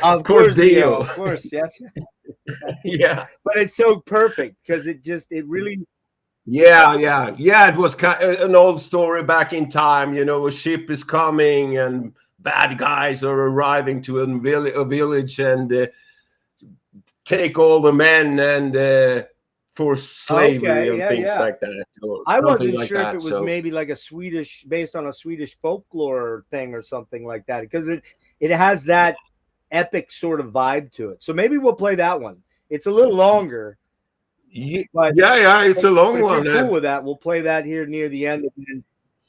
Of course, Dio. Of course, yes. Yeah, but it's so perfect because it really. It was an old story back in time. You know, a ship is coming and bad guys are arriving to a village and take all the men and force slavery and things like that. I wasn't sure if it was maybe like a Swedish, based on a Swedish folklore thing or something like that, because it has that epic sort of vibe to it. So maybe we'll play that one. It's a little longer. But, it's a long one. If you're cool with that, we'll play that here near the end.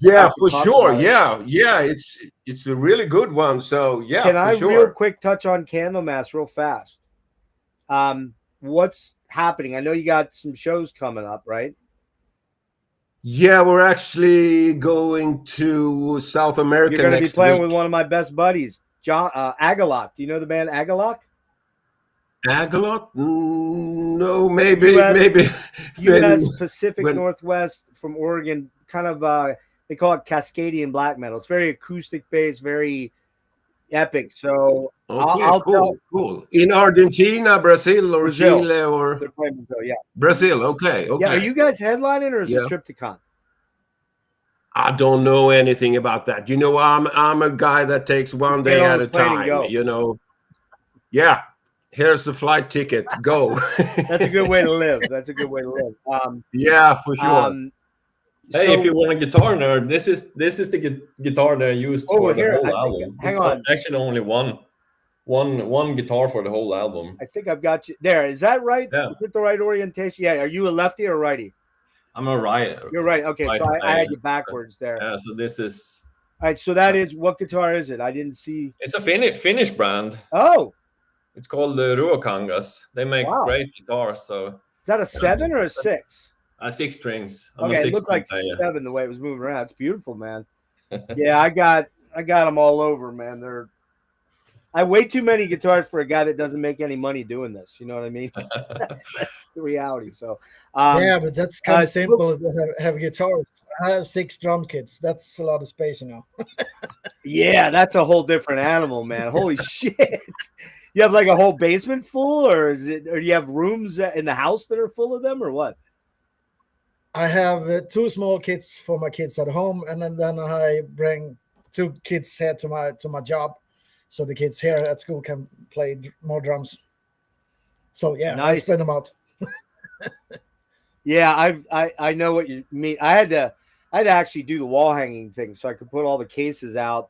For sure. It's a really good one. So yeah, can I real quick touch on Candlemass real fast? What's happening? I know you got some shows coming up, right? Yeah, we're actually going to South America. You're going to be playing with one of my best buddies, John Agalok. Do you know the band Agalok? Agalok? No, maybe. U.S. Pacific Northwest from Oregon, kind of, they call it Cascadian black metal. It's very acoustic based, very epic. So cool. In Argentina, Brazil, or Chile, or Brazil. Okay. Yeah, are you guys headlining, or is it Triptychon? I don't know anything about that. You know, I'm a guy that takes one day at a time. You know, here's the flight ticket. Go. That's a good way to live. Yeah, for sure. Hey, if you want a guitar nerd, this is the guitar they used for the whole album. Hang on. Actually, only one guitar for the whole album. I think I've got you there. Is that right? Yeah. Is it the right orientation? Yeah. Are you a lefty or righty? I'm a right. You're right. Okay, so I had you backwards there. Yeah. So this is. All right. So that is, what guitar is it? I didn't see. It's a Finnish brand. Oh. It's called the Ruokangas. They make great guitars. So. Is that a 7 or a 6? 6 strings. Okay, it looked like 7 the way it was moving around. It's beautiful, man. Yeah, I got them all over, man. I have way too many guitars for a guy that doesn't make any money doing this. You know what I mean? That's the reality. So but that's kind of simple to have guitars. I have 6 drum kits. That's a lot of space, you know. Yeah, that's a whole different animal, man. Holy shit. You have like a whole basement full, or do you have rooms in the house that are full of them, or what? I have 2 small kits for my kids at home, and then I bring 2 kids here to my job, so the kids here at school can play more drums. So yeah, nice. I spread them out. Yeah, I know what you mean. I had to actually do the wall hanging thing so I could put all the cases out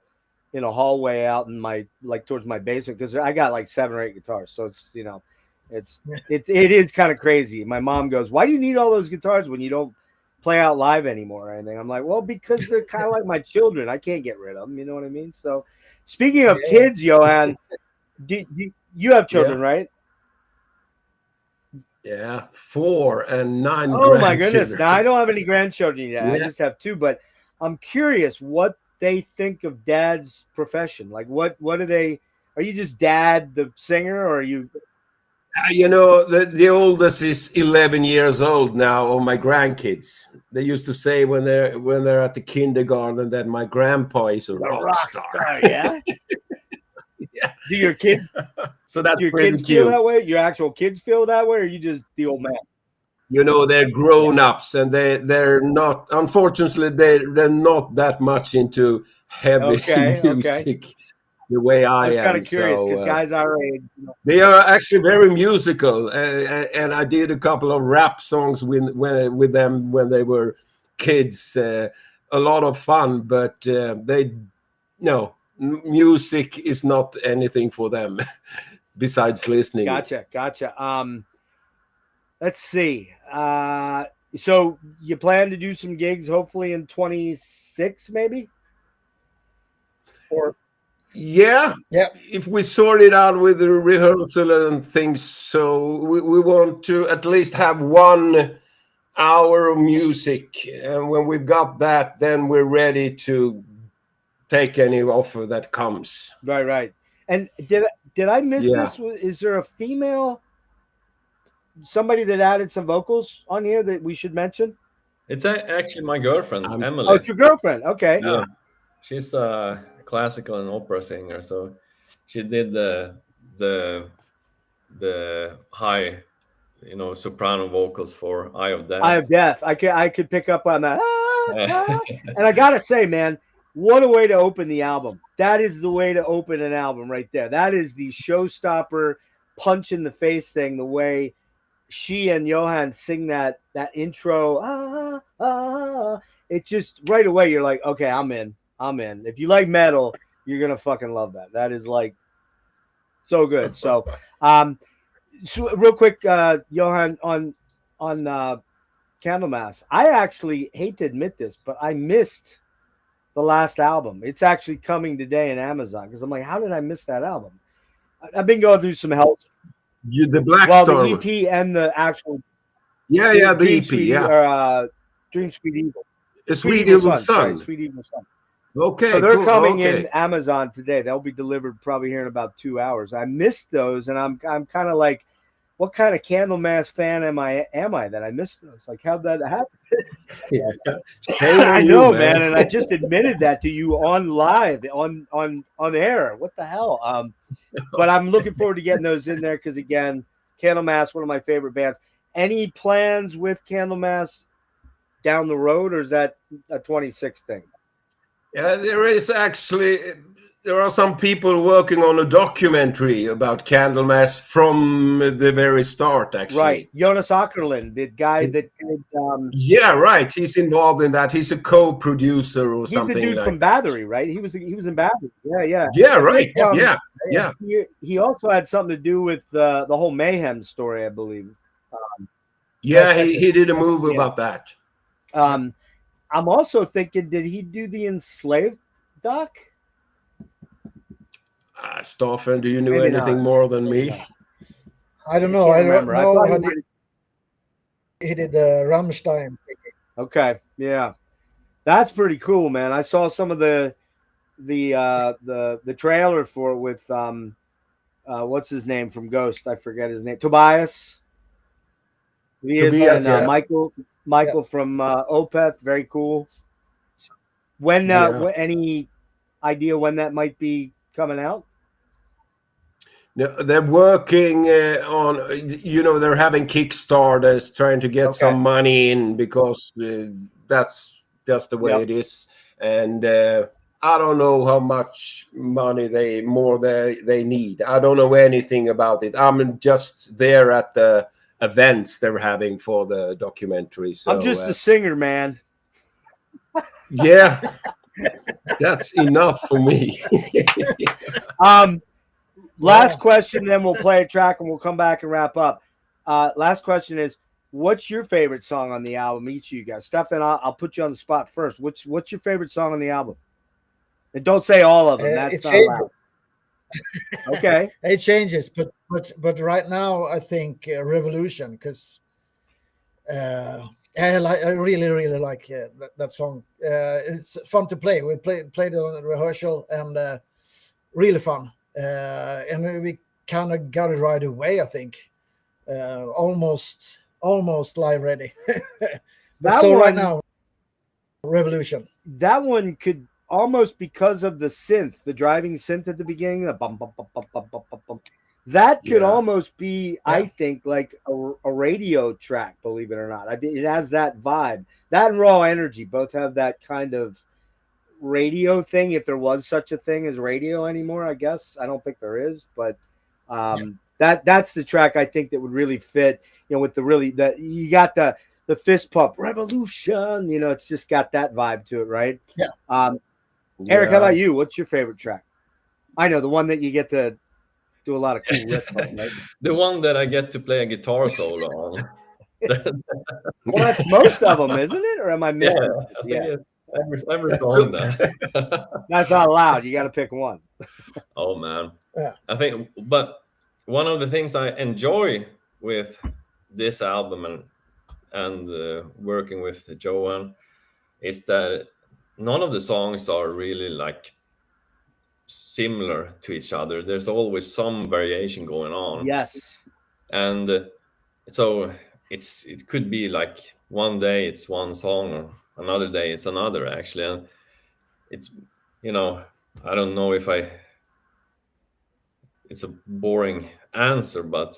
in a hallway out in my, like, towards my basement, because I got like 7 or 8 guitars. So it's, you know, it is kind of crazy. My mom goes, "Why do you need all those guitars when you don't play out live anymore or anything?" I'm like, well, because they're kind of like my children. I can't get rid of them. You know what I mean? So speaking of kids, Johan, you have children, right? Yeah, 4 and 9 Oh my goodness! grandchildren. Now I don't have any grandchildren yet. I Yeah. just have 2. But I'm curious what they think of Dad's profession. Like, what are they? Are you just Dad, the singer, or are you? You know, the oldest is 11 years old now. Of my grandkids, they used to say when they're at the kindergarten that my grandpa is a rock star. Yeah. Yeah. Do your kids? So that's Do your pretty kids feel cute. that way? Your actual kids feel that way, or you just the old man? You know, they're grown-ups, and they're not. Unfortunately, they're not that much into heavy music the way I was am. kind of curious because So, guys our age, they are actually very musical, and I did a couple of rap songs with them when they were kids. A lot of fun, but music is not anything for them besides listening. Gotcha. Let's see. So you plan to do some gigs, hopefully in 26, maybe? Or Yeah. If we sort it out with the rehearsal and things, so we want to at least have 1 hour of music, and when we've got that, then we're ready to take any offer that comes. Right. And did I miss this? Is there a female, somebody that added some vocals on here that we should mention? It's actually my girlfriend, Emily. Oh, it's your girlfriend. Okay. Yeah. She's a classical and opera singer, so she did the high, soprano vocals for Eye of Death. Eye of Death. I could pick up on that. And I gotta say, man, what a way to open the album. That is the way to open an album right there. That is the showstopper, punch in the face thing. The way she and Johan sing that intro, it just right away you're like, okay, I'm in. If you like metal, you're gonna fucking love that. That is like so good. So real quick, Johan, on Candlemass, I actually hate to admit this, but I missed the last album. It's actually coming today in Amazon because I'm like, how did I miss that album? I've been going through some help. The Black Star. The EP and the actual. The EP. Sweet, or, Dream Sweet Evil. Sweet Evil Sun. Sorry, Sweet Evil Sun. Okay, so they're cool. coming in Amazon today. They'll be delivered probably here in about 2 hours. I missed those, and I'm kind of like, what kind of Candlemass fan am I that I missed those? Like, how'd that happen? I know, man, and I just admitted that to you on live, on air. What the hell? But I'm looking forward to getting those in there because, again, Candlemass, one of my favorite bands. Any plans with Candlemass down the road, or is that a 26 thing? Yeah, there are some people working on a documentary about Candlemass from the very start, actually. Right. Jonas Åkerlund, the guy that did... yeah, right. He's involved in that. He's a co-producer or something. He's the dude from Bathory, right? He was in Bathory. Yeah. Yeah, right. Yeah. He also had something to do with the whole Mayhem story, I believe. He did a movie about that. I'm also thinking, did he do the Enslaved doc? Staffen, do you know anything more than me? I don't know. I don't know how he did the Rammstein. Okay, yeah, that's pretty cool, man. I saw some of the trailer for it with what's his name from Ghost? I forget his name. Tobias. Tobias, and Michael from Opeth. Very cool. When any idea when that might be coming out? No, they're working on, they're having Kickstarters trying to get some money in because that's just the way it is. And I don't know how much money they need. I don't know anything about it. I'm just there at the events they're having for the documentary. So I'm just a singer, man. Yeah, that's enough for me. Last question, then we'll play a track and we'll come back and wrap up. Last question is, what's your favorite song on the album? Each of you guys. Stefan, I'll put you on the spot first. What's your favorite song on the album? And don't say all of them. That's not allowed. Okay. It changes, but right now I think Revolution, because I really like that song. It's fun to play. We played it on rehearsal and really fun. And we kind of got it right away. I think almost live ready. But so right now, Revolution. That one could almost, because of the synth, the driving synth at the beginning, the bum, bum, bum, bum, bum, bum, bum, bum, that could almost be, I think, like a radio track, believe it or not. I think it has that vibe. That and Raw Energy both have that kind of radio thing, if there was such a thing as radio anymore, I guess. I don't think there is, but that's the track I think that would really fit, with the really, that you got the fist pump, Revolution, it's just got that vibe to it, right? Yeah. Eric, how about you? What's your favorite track? I know, the one that you get to do a lot of cool riffs on, right? The one that I get to play a guitar solo on. Well, that's most of them, isn't it? Or am I missing? Yeah, every song that. That's not allowed. You got to pick one. Oh man, yeah. I think, but one of the things I enjoy with this album and working with Johan is that none of the songs are really like similar to each other. There's always some variation going on. Yes. And so it could be like one day it's one song, or another day it's another, actually. And it's, I don't know if it's a boring answer, but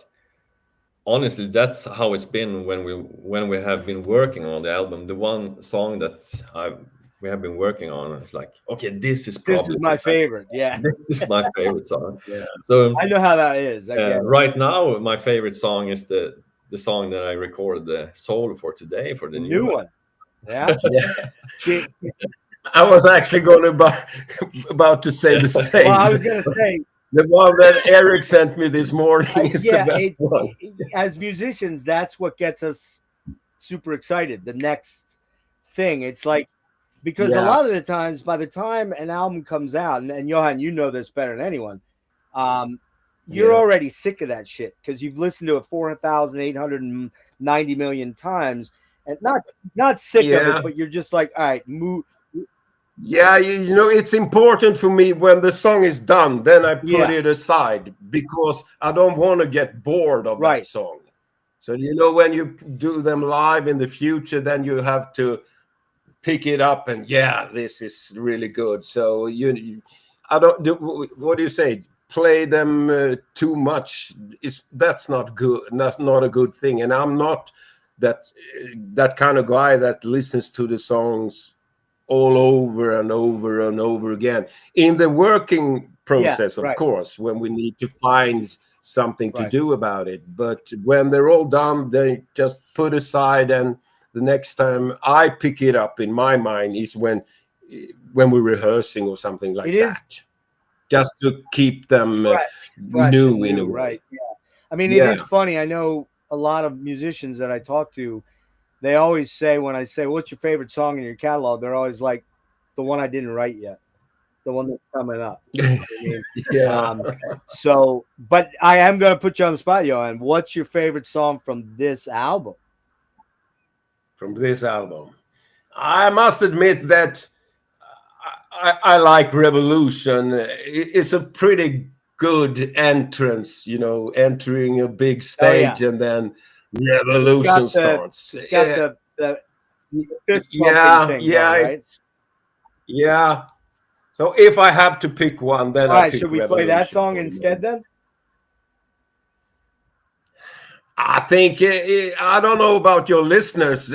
honestly, that's how it's been when we have been working on the album. The one song that we have been working on, it's like, okay, this is my favorite. Yeah, this is my favorite song. Yeah. So I know how that is. Right now, my favorite song is the song that I recorded the solo for today, for the new one. Yeah. Yeah. I was actually going about to say the same. Well, I was going to say, the one that Eric sent me this morning is the best one. As musicians, that's what gets us super excited. The next thing, it's like, because a lot of the times, by the time an album comes out, and Johan, you know this better than anyone, you're already sick of that shit because you've listened to it 4,890 million times, and not sick of it, but you're just like, all right, move. Yeah, it's important for me when the song is done, then I put it aside because I don't want to get bored of that song. So, when you do them live in the future, then you have to pick it up and this is really good. So I don't do, what do you say? Play them too much. That's not good. That's not a good thing. And I'm not that kind of guy that listens to the songs all over and over and over again. In the working process, of course, when we need to find something to do about it. But when they're all done, they just put aside, and the next time I pick it up in my mind is when we're rehearsing or something like that. Just to keep them new in a way. Right. Yeah. I mean, it is funny. I know a lot of musicians that I talk to, they always say, when I say, what's your favorite song in your catalog? They're always like, the one I didn't write yet. The one that's coming up. So, but I am going to put you on the spot, Johan. What's your favorite song from this album? From this album, I must admit that I like Revolution. It's a pretty good entrance, entering a big stage and then Revolution starts. Got the So if I have to pick one, then I pick should we Revolution play that song instead then? I think I don't know about your listeners.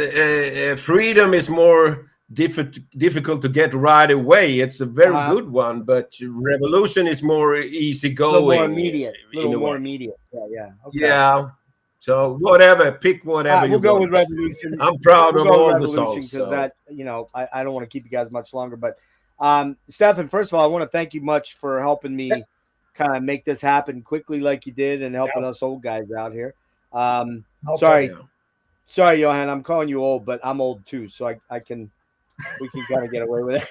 Freedom is more difficult to get right away. It's a very good one, but Revolution is more easygoing, a little more immediate. Yeah. Okay. Yeah. So whatever, pick whatever you we'll go want. with Revolution. I'm proud of all the songs. Because that, I don't want to keep you guys much longer. But Stefan, first of all, I want to thank you much for helping me kind of make this happen quickly like you did, and helping us old guys out here. Sorry, Johan, I'm calling you old, but I'm old too, so we can kind of get away with it.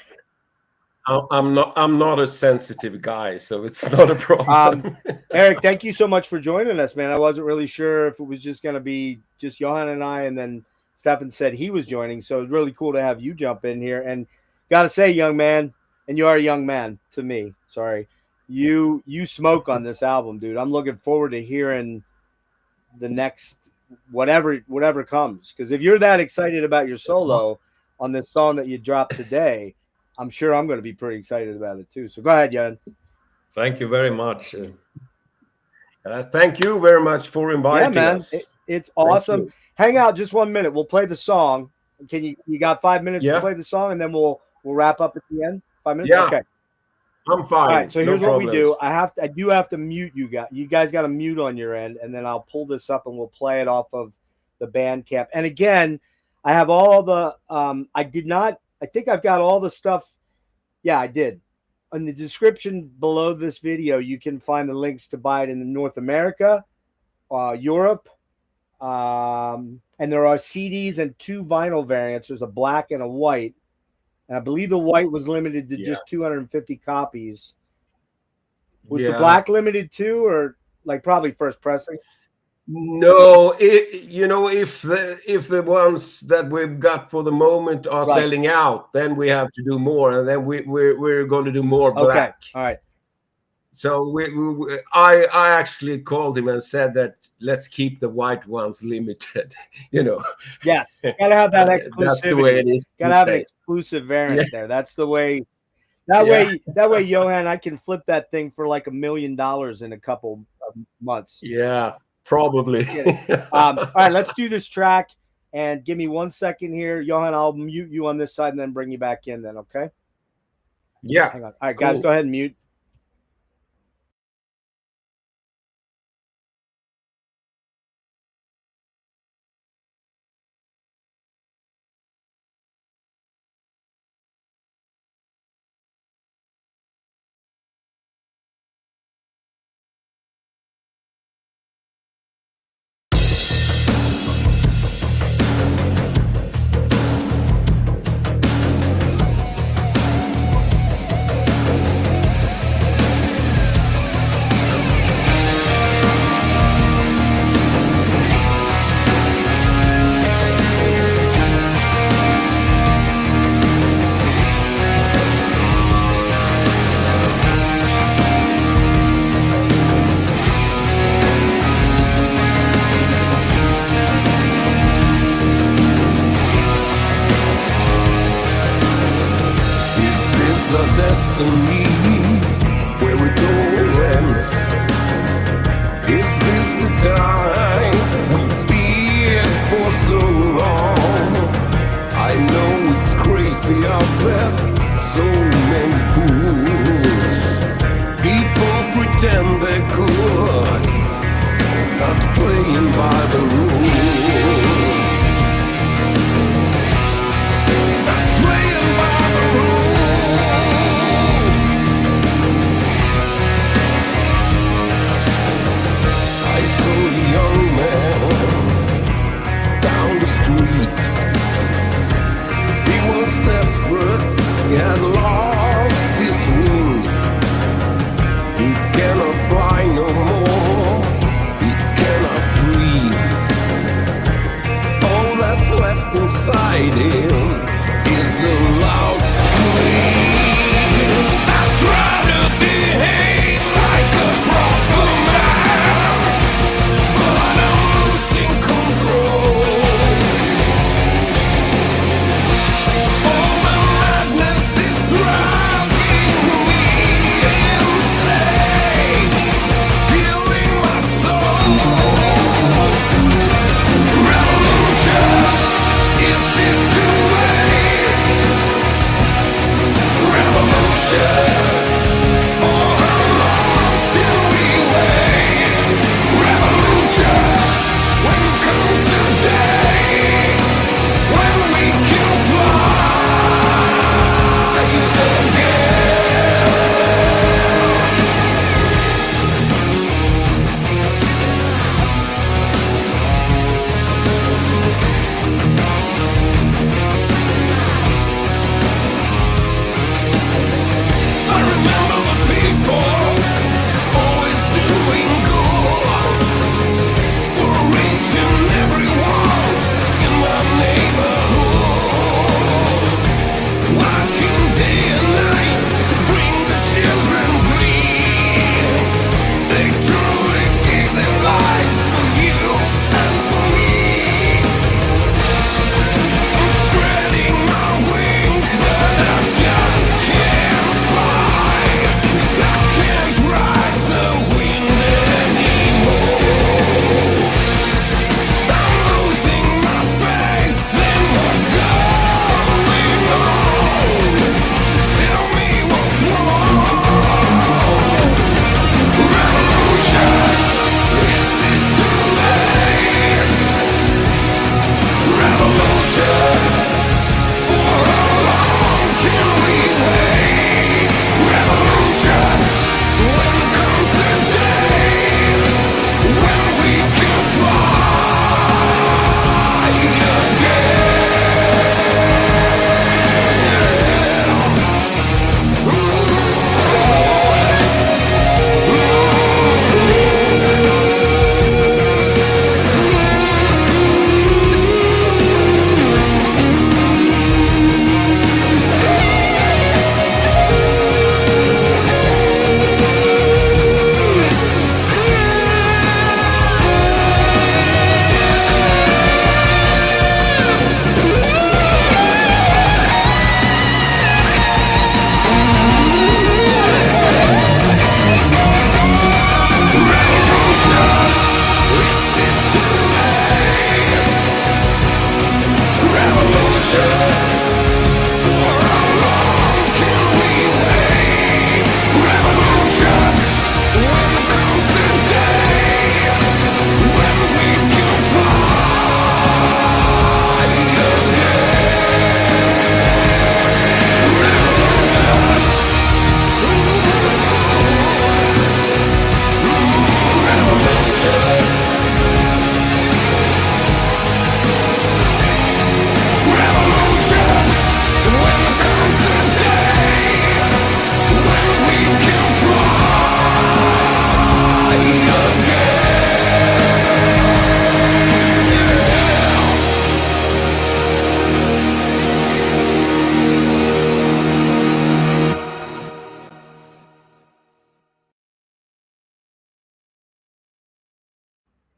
I'm not a sensitive guy, so it's not a problem. Eric, thank you so much for joining us, man. I wasn't really sure if it was just going to be just Johan and I, and then Stefan said he was joining. So it's really cool to have you jump in here. And got to say, young man, and you are a young man to me. Sorry, you smoke on this album, dude. I'm looking forward to hearing the next whatever comes. Because if you're that excited about your solo on this song that you dropped today, I'm sure I'm going to be pretty excited about it too. So go ahead, Johan. Thank you very much. Thank you very much for inviting us. It's awesome. Hang out just 1 minute. We'll play the song. Can you got 5 minutes to play the song, and then we'll wrap up at the end? 5 minutes? Yeah. Okay. I'm fine. All right, so here's what we do. problems. I do have to mute you guys. You guys got to mute on your end, and then I'll pull this up and we'll play it off of the Bandcamp. And again, I have all the I think I've got all the stuff. Yeah, I did. In the description below this video, you can find the links to buy it in North America, Europe, and there are CDs and 2 vinyl variants. There's a black and a white. And I believe the white was limited to just 250 copies. Was the black limited too, or like probably first pressing? No, if the ones that we've got for the moment are selling out, then we have to do more, and then we're going to do more black. Okay, all right. So I actually called him and said that let's keep the white ones limited. Yes, gotta have that exclusivity. That's the way it is. Gotta have an exclusive variant there. That's the way. That way, Johan, I can flip that thing for like $1 million in a couple of months. Yeah. Probably. All right, let's do this track, and give me 1 second here. Johan, I'll mute you on this side and then bring you back in then, okay? Yeah. Hang on. All right, guys, go ahead and mute.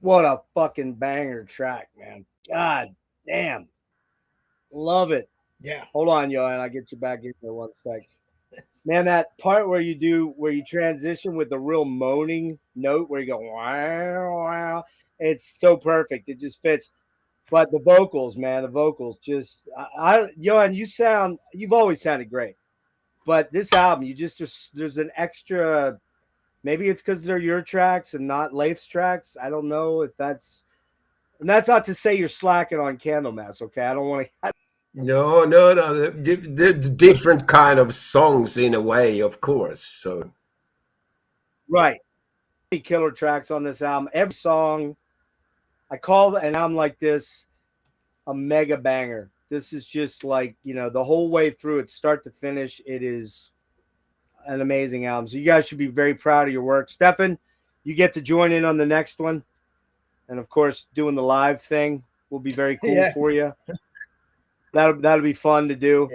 What a fucking banger track, man. God damn. Love it. Yeah. Hold on, Johan. I'll get you back in there 1 sec. Man, that part where you transition with the real moaning note where you go, wow, wow. It's so perfect. It just fits. But the vocals, man, the vocals just, Johan, you've always sounded great. But this album, there's an extra, maybe it's because they're your tracks and not Leif's tracks. I don't know if that's, and that's not to say you're slacking on Candlemass, okay? I don't want to. No. The different kind of songs in a way, of course. So, Right. Killer tracks on this album. Every song, I call an album like this a mega banger. This is just like, the whole way through it, start to finish, it is an amazing album. So you guys should be very proud of your work. Stefan, you get to join in on the next one. And of course, doing the live thing will be very cool for you. That'll be fun to do.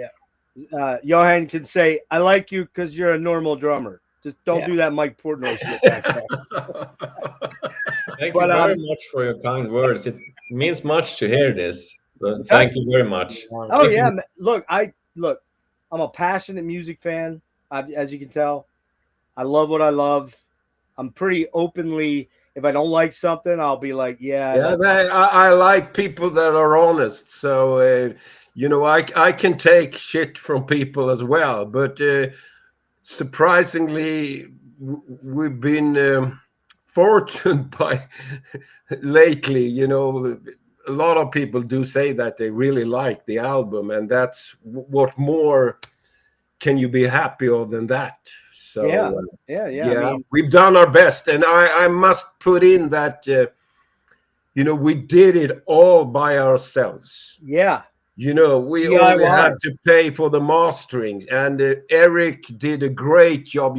Yeah. Johan can say, I like you because you're a normal drummer. Just don't do that Mike Portnoy shit back there. Thank you very much for your kind words. It means much to hear this. But thank you very much. Oh yeah, look, I'm a passionate music fan, as you can tell. I love what I love. I'm pretty openly. If I don't like something, I'll be like, I like people that are honest. So I can take shit from people as well. But surprisingly, we've been fortunate by lately. A lot of people do say that they really like the album, and that's what more can you be happier than that? So yeah. I mean, we've done our best, and I must put in that we did it all by ourselves. Yeah. We only had to pay for the mastering, and Eric did a great job.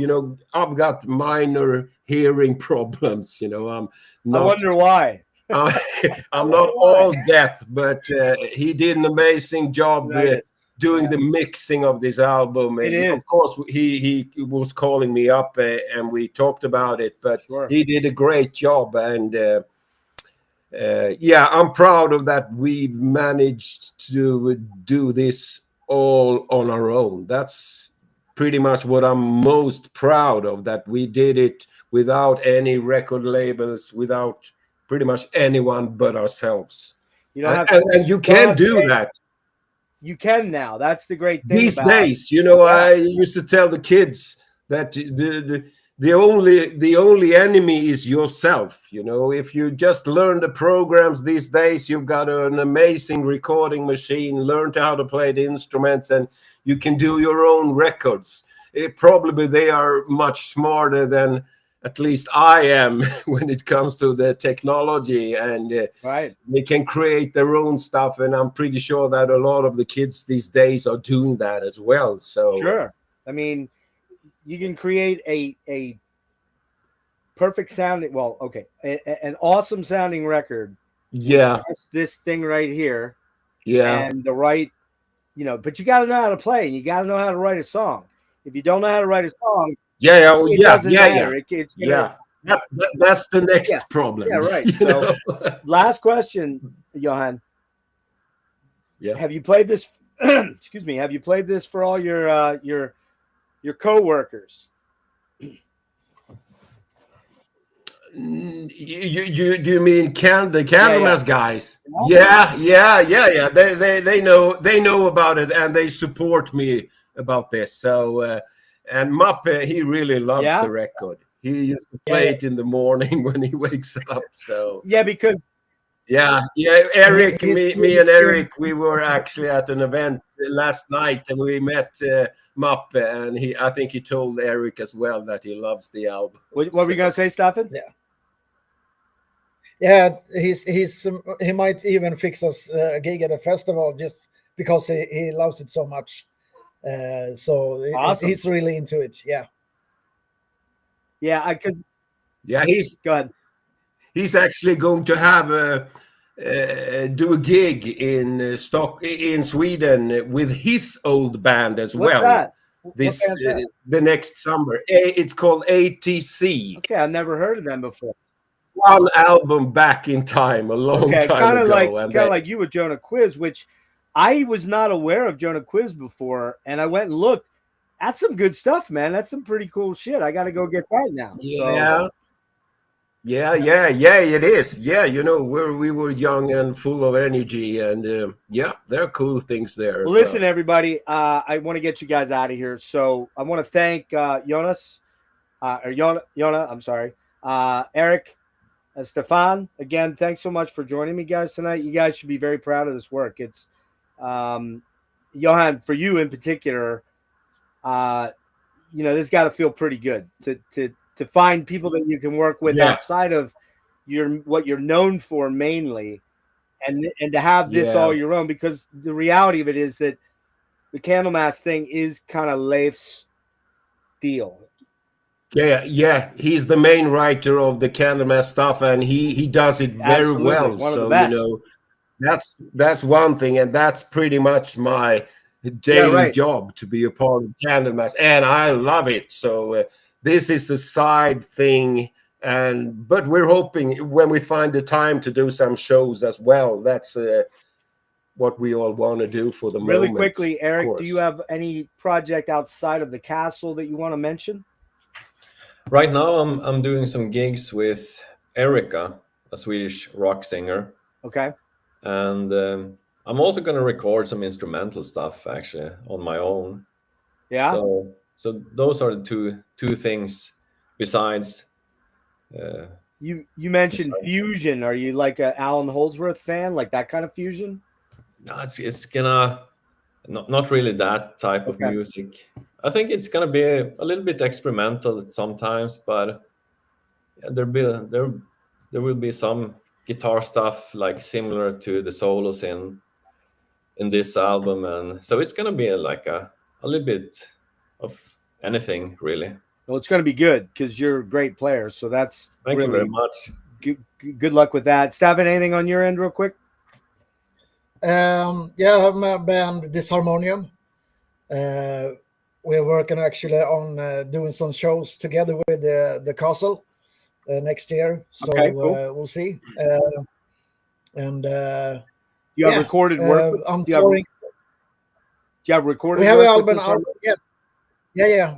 I've got minor hearing problems. I'm not, I wonder why. I'm not all deaf, but he did an amazing job doing the mixing of this album. And of course, he was calling me up and we talked about it, but he did a great job. And I'm proud of that. We've managed to do this all on our own. That's pretty much what I'm most proud of, that we did it without any record labels, without pretty much anyone but ourselves. You don't have and you can do that. You can now. That's the great thing. These days, I used to tell the kids that the only enemy is yourself. If you just learn the programs these days, you've got an amazing recording machine, learned how to play the instruments, and you can do your own records. Probably they are much smarter than at least I am when it comes to the technology, and they can create their own stuff. And I'm pretty sure that a lot of the kids these days are doing that as well. So sure. I mean, you can create a perfect sounding, an awesome sounding record. Yeah. This thing right here. Yeah. And the right, but you got to know how to play, and you got to know how to write a song. If you don't know how to write a song, it doesn't matter. That's the next problem. Yeah, right. So, last question, Johan. Yeah. Have you played this? Excuse me. Have you played this for all your co-workers? Do you mean the Candlemass guys? Yeah. They know about it, and they support me about this. So and Muppe, he really loves the record. He used to play it in the morning when he wakes up. So because Eric, me and Eric, we were actually at an event last night, and we met Muppe, and I think he told Eric as well that he loves the album. What were you gonna say, Stefan? Yeah, he might even fix us a gig at the festival just because he loves it so much. So awesome. He's really into it. He's go ahead. He's actually going to have do a gig in Sweden with his old band as well. That? The next summer. It's called ATC. Okay, I've never heard of them before. one album back in time, a long time kind of ago. like you with Johan Lanqvist, which I was not aware of Johan Lanqvist before, and I went and looked. That's some good stuff, man. That's some pretty cool shit. I got to go get that now. Yeah. So. Yeah, it is. Yeah, you know, we were young and full of energy, and yeah, there are cool things there. Well, listen, everybody, I want to get you guys out of here. So I want to thank Jonas, I'm sorry, Eric, Stefan. Again, thanks so much for joining me, guys, tonight. You guys should be very proud of this work. It's Johan, for you in particular, you know, this got to feel pretty good to find people that you can work with outside of what you're known for mainly, and to have this all your own, because the reality of it is that the Candlemass thing is kind of Leif's deal. Yeah, he's the main writer of the Candlemass stuff, and he does it very well. One so of the best. You know, that's one thing, and that's pretty much my daily job, to be a part of Candlemass, and I love it. So this is a side thing, but we're hoping when we find the time to do some shows as well. That's what we all want to do for the moment. Really quickly, Eric, do you have any project outside of the castle that you want to mention? Right now, I'm doing some gigs with Erica, a Swedish rock singer. Okay. And I'm also going to record some instrumental stuff actually on my own. Yeah. So those are the two things besides. You mentioned fusion. Are you like a Alan Holdsworth fan, like that kind of fusion? No, it's gonna not really that type of music. I think it's gonna be a little bit experimental sometimes, but there will be some guitar stuff like similar to the solos in this album, and so it's gonna be like a little bit of anything really. Well, it's going to be good because you're a great player. So that's thank you very much. Good luck with that. Stefan, anything on your end real quick? Yeah, I have my band Disharmonium. We're working actually on doing some shows together with the Castle next year. So cool. We'll see. And you have recorded work? I'm touring. Do you have recorded? We have an album out. Yeah.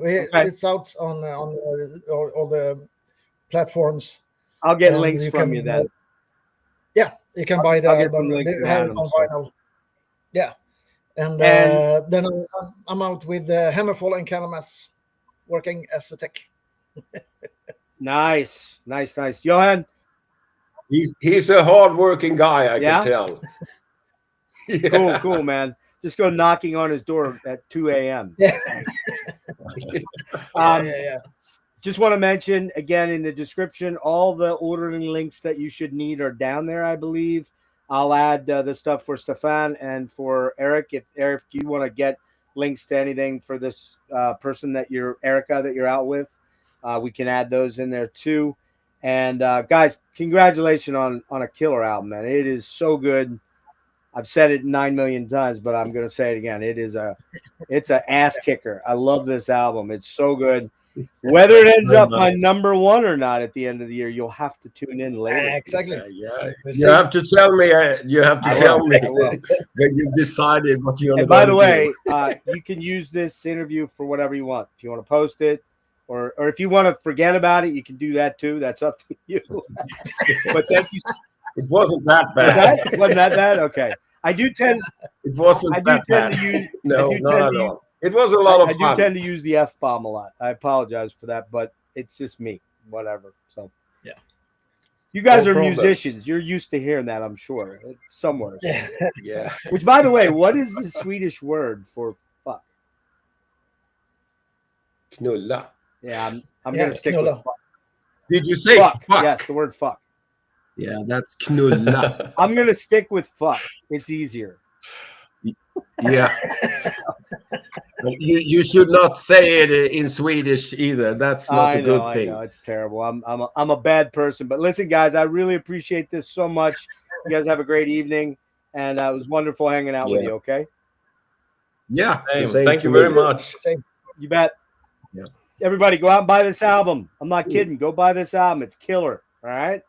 It's out on all the platforms. I'll get links from you then. Yeah, you can buy the album. They have it on vinyl. Yeah, and then I'm out with Hammerfall and Candlemass, working as a tech. Nice. Johan, he's a hard-working guy. I can tell. Cool, man. Just go knocking on his door at 2 a.m. Just want to mention again in the description, all the ordering links that you should need are down there, I believe. I'll add the stuff for Stefan and for Eric. If Eric, you want to get links to anything for this person Erica that you're out with, we can add those in there too. And guys, congratulations on a killer album, man. It is so good. I've said it 9 million times, but I'm going to say it again. It's an ass kicker. I love this album. It's so good. Whether it ends up my number one or not at the end of the year, you'll have to tune in later. Exactly. Yeah. You have to tell me. You have to tell me when you decided what you're going to do. And by the way, you can use this interview for whatever you want. If you want to post it, or if you want to forget about it, you can do that too. That's up to you. But thank you. It wasn't that bad. Wasn't that bad? Okay. I do tend. It wasn't that bad. No, not at all. It was a lot of fun. I do tend to use the F-bomb a lot. I apologize for that, but it's just me. Whatever. So yeah. You guys are musicians. You're used to hearing that, I'm sure. Somewhere. Yeah. Which, by the way, what is the Swedish word for fuck? Knulla. Yeah, I'm gonna stick with fuck. Did you say fuck? Yes, the word fuck. Yeah, that's knulla. I'm gonna stick with fuck. It's easier. Yeah. You should not say it in Swedish either. That's not a good thing. I know, it's terrible. I'm a bad person. But listen, guys, I really appreciate this so much. You guys have a great evening, and it was wonderful hanging out with you. Okay. Yeah. Thank you very much. You bet. Yeah. Everybody, go out and buy this album. I'm not kidding. Go buy this album. It's killer. All right.